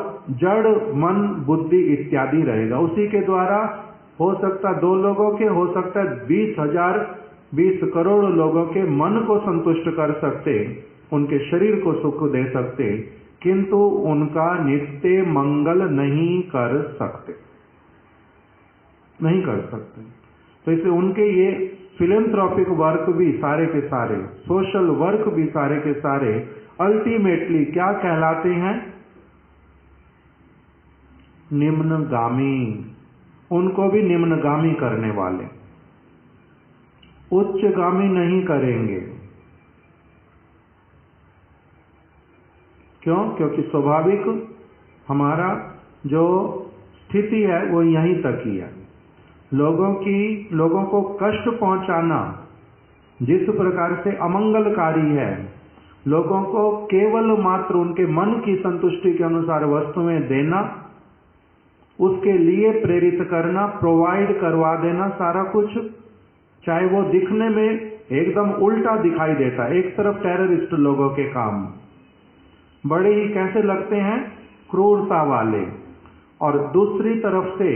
जड़ मन बुद्धि इत्यादि रहेगा। उसी के द्वारा हो सकता 2 लोगों के, हो सकता है 20,000 20 करोड़ लोगों के मन को संतुष्ट कर सकते, उनके शरीर को सुख दे सकते, किंतु उनका नित्य मंगल नहीं कर सकते, नहीं कर सकते। तो इसलिए उनके ये फिलैंथ्रोपिक वर्क भी सारे के सारे, सोशल वर्क भी सारे के सारे अल्टीमेटली क्या कहलाते हैं? निम्नगामी। उनको भी निम्नगामी करने वाले, उच्चगामी नहीं करेंगे। क्यों? क्योंकि स्वाभाविक हमारा जो स्थिति है वो यहीं तक ही है। लोगों को कष्ट पहुंचाना जिस प्रकार से अमंगलकारी है, लोगों को केवल मात्र उनके मन की संतुष्टि के अनुसार वस्तुएं देना, उसके लिए प्रेरित करना, प्रोवाइड करवा देना सारा कुछ, चाहे वो दिखने में एकदम उल्टा दिखाई देता है। एक तरफ टेररिस्ट लोगों के काम बड़े ही कैसे लगते हैं, क्रूरता वाले, और दूसरी तरफ से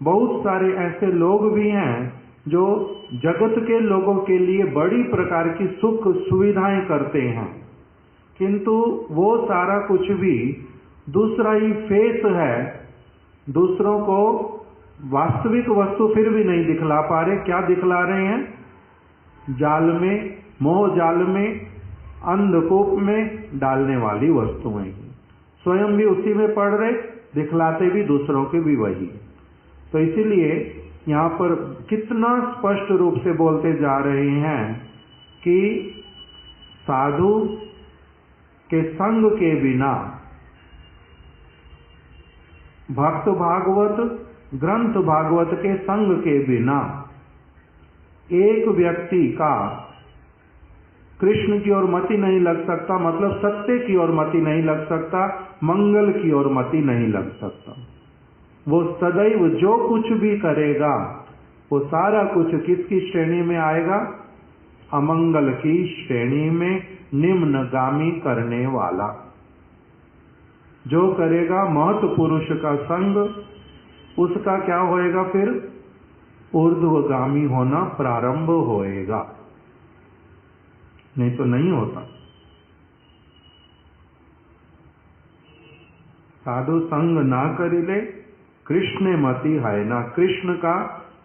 बहुत सारे ऐसे लोग भी हैं जो जगत के लोगों के लिए बड़ी प्रकार की सुख सुविधाएं करते हैं, किंतु वो सारा कुछ भी दूसरा ही फेस है, दूसरों को वास्तविक वस्तु फिर भी नहीं दिखला पा रहे। क्या दिखला रहे हैं? जाल में, मोह जाल में, अंधकूप में डालने वाली वस्तुएं, स्वयं भी उसी में पड़ रहे, दिखलाते भी दूसरों के भी वही। तो इसीलिए यहाँ पर कितना स्पष्ट रूप से बोलते जा रहे हैं कि साधु के संग के बिना, भक्त भागवत ग्रंथ भागवत के संग के बिना एक व्यक्ति का कृष्ण की ओर मति नहीं लग सकता, मतलब सत्य की ओर मति नहीं लग सकता, मंगल की ओर मति नहीं लग सकता। वो सदैव जो कुछ भी करेगा वो सारा कुछ किसकी श्रेणी में आएगा? अमंगल की श्रेणी में निम्नगामी करने वाला। जो करेगा महत पुरुष का संग, उसका क्या होएगा? फिर ऊर्ध्वगामी होना प्रारंभ होएगा, नहीं तो नहीं होता। साधु संग ना करिले कृष्ण मति है ना।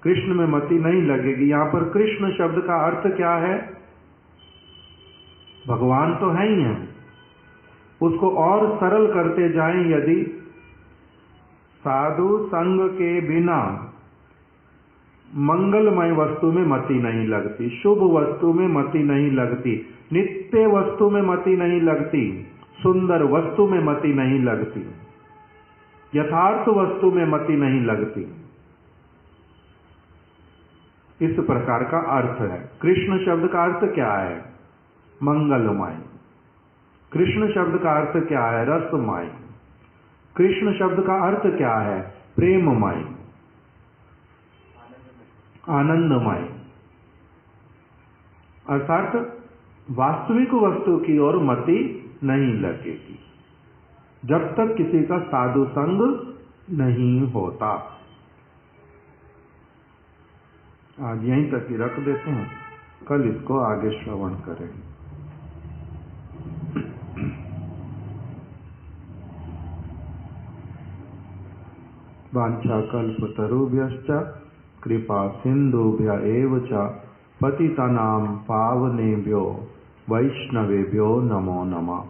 कृष्ण में मति नहीं लगेगी। यहां पर कृष्ण शब्द का अर्थ क्या है? भगवान तो है ही है। उसको और सरल करते जाएं, यदि साधु संग के बिना मंगलमय वस्तु में मति नहीं लगती, शुभ वस्तु में मति नहीं लगती, नित्य वस्तु में मति नहीं लगती, सुंदर वस्तु में मति नहीं लगती, यथार्थ वस्तु में मति नहीं लगती। इस प्रकार का अर्थ है। कृष्ण शब्द का अर्थ क्या है? मंगलमय। कृष्ण शब्द का अर्थ क्या है? रसमय। कृष्ण शब्द का अर्थ क्या है? प्रेममय, आनंदमय। अर्थात वास्तविक वस्तु की ओर मति नहीं लगेगी जब तक किसी का साधु संग नहीं होता। आज यहीं तक ही रख देते हैं, कल इसको आगे श्रवण करेंगे। वाञ्छाकल्पतरुभ्यश्च कृपा सिन्धुभ्य एव च पतितानां पावनेभ्यो वैष्णवेभ्यो नमो नमः।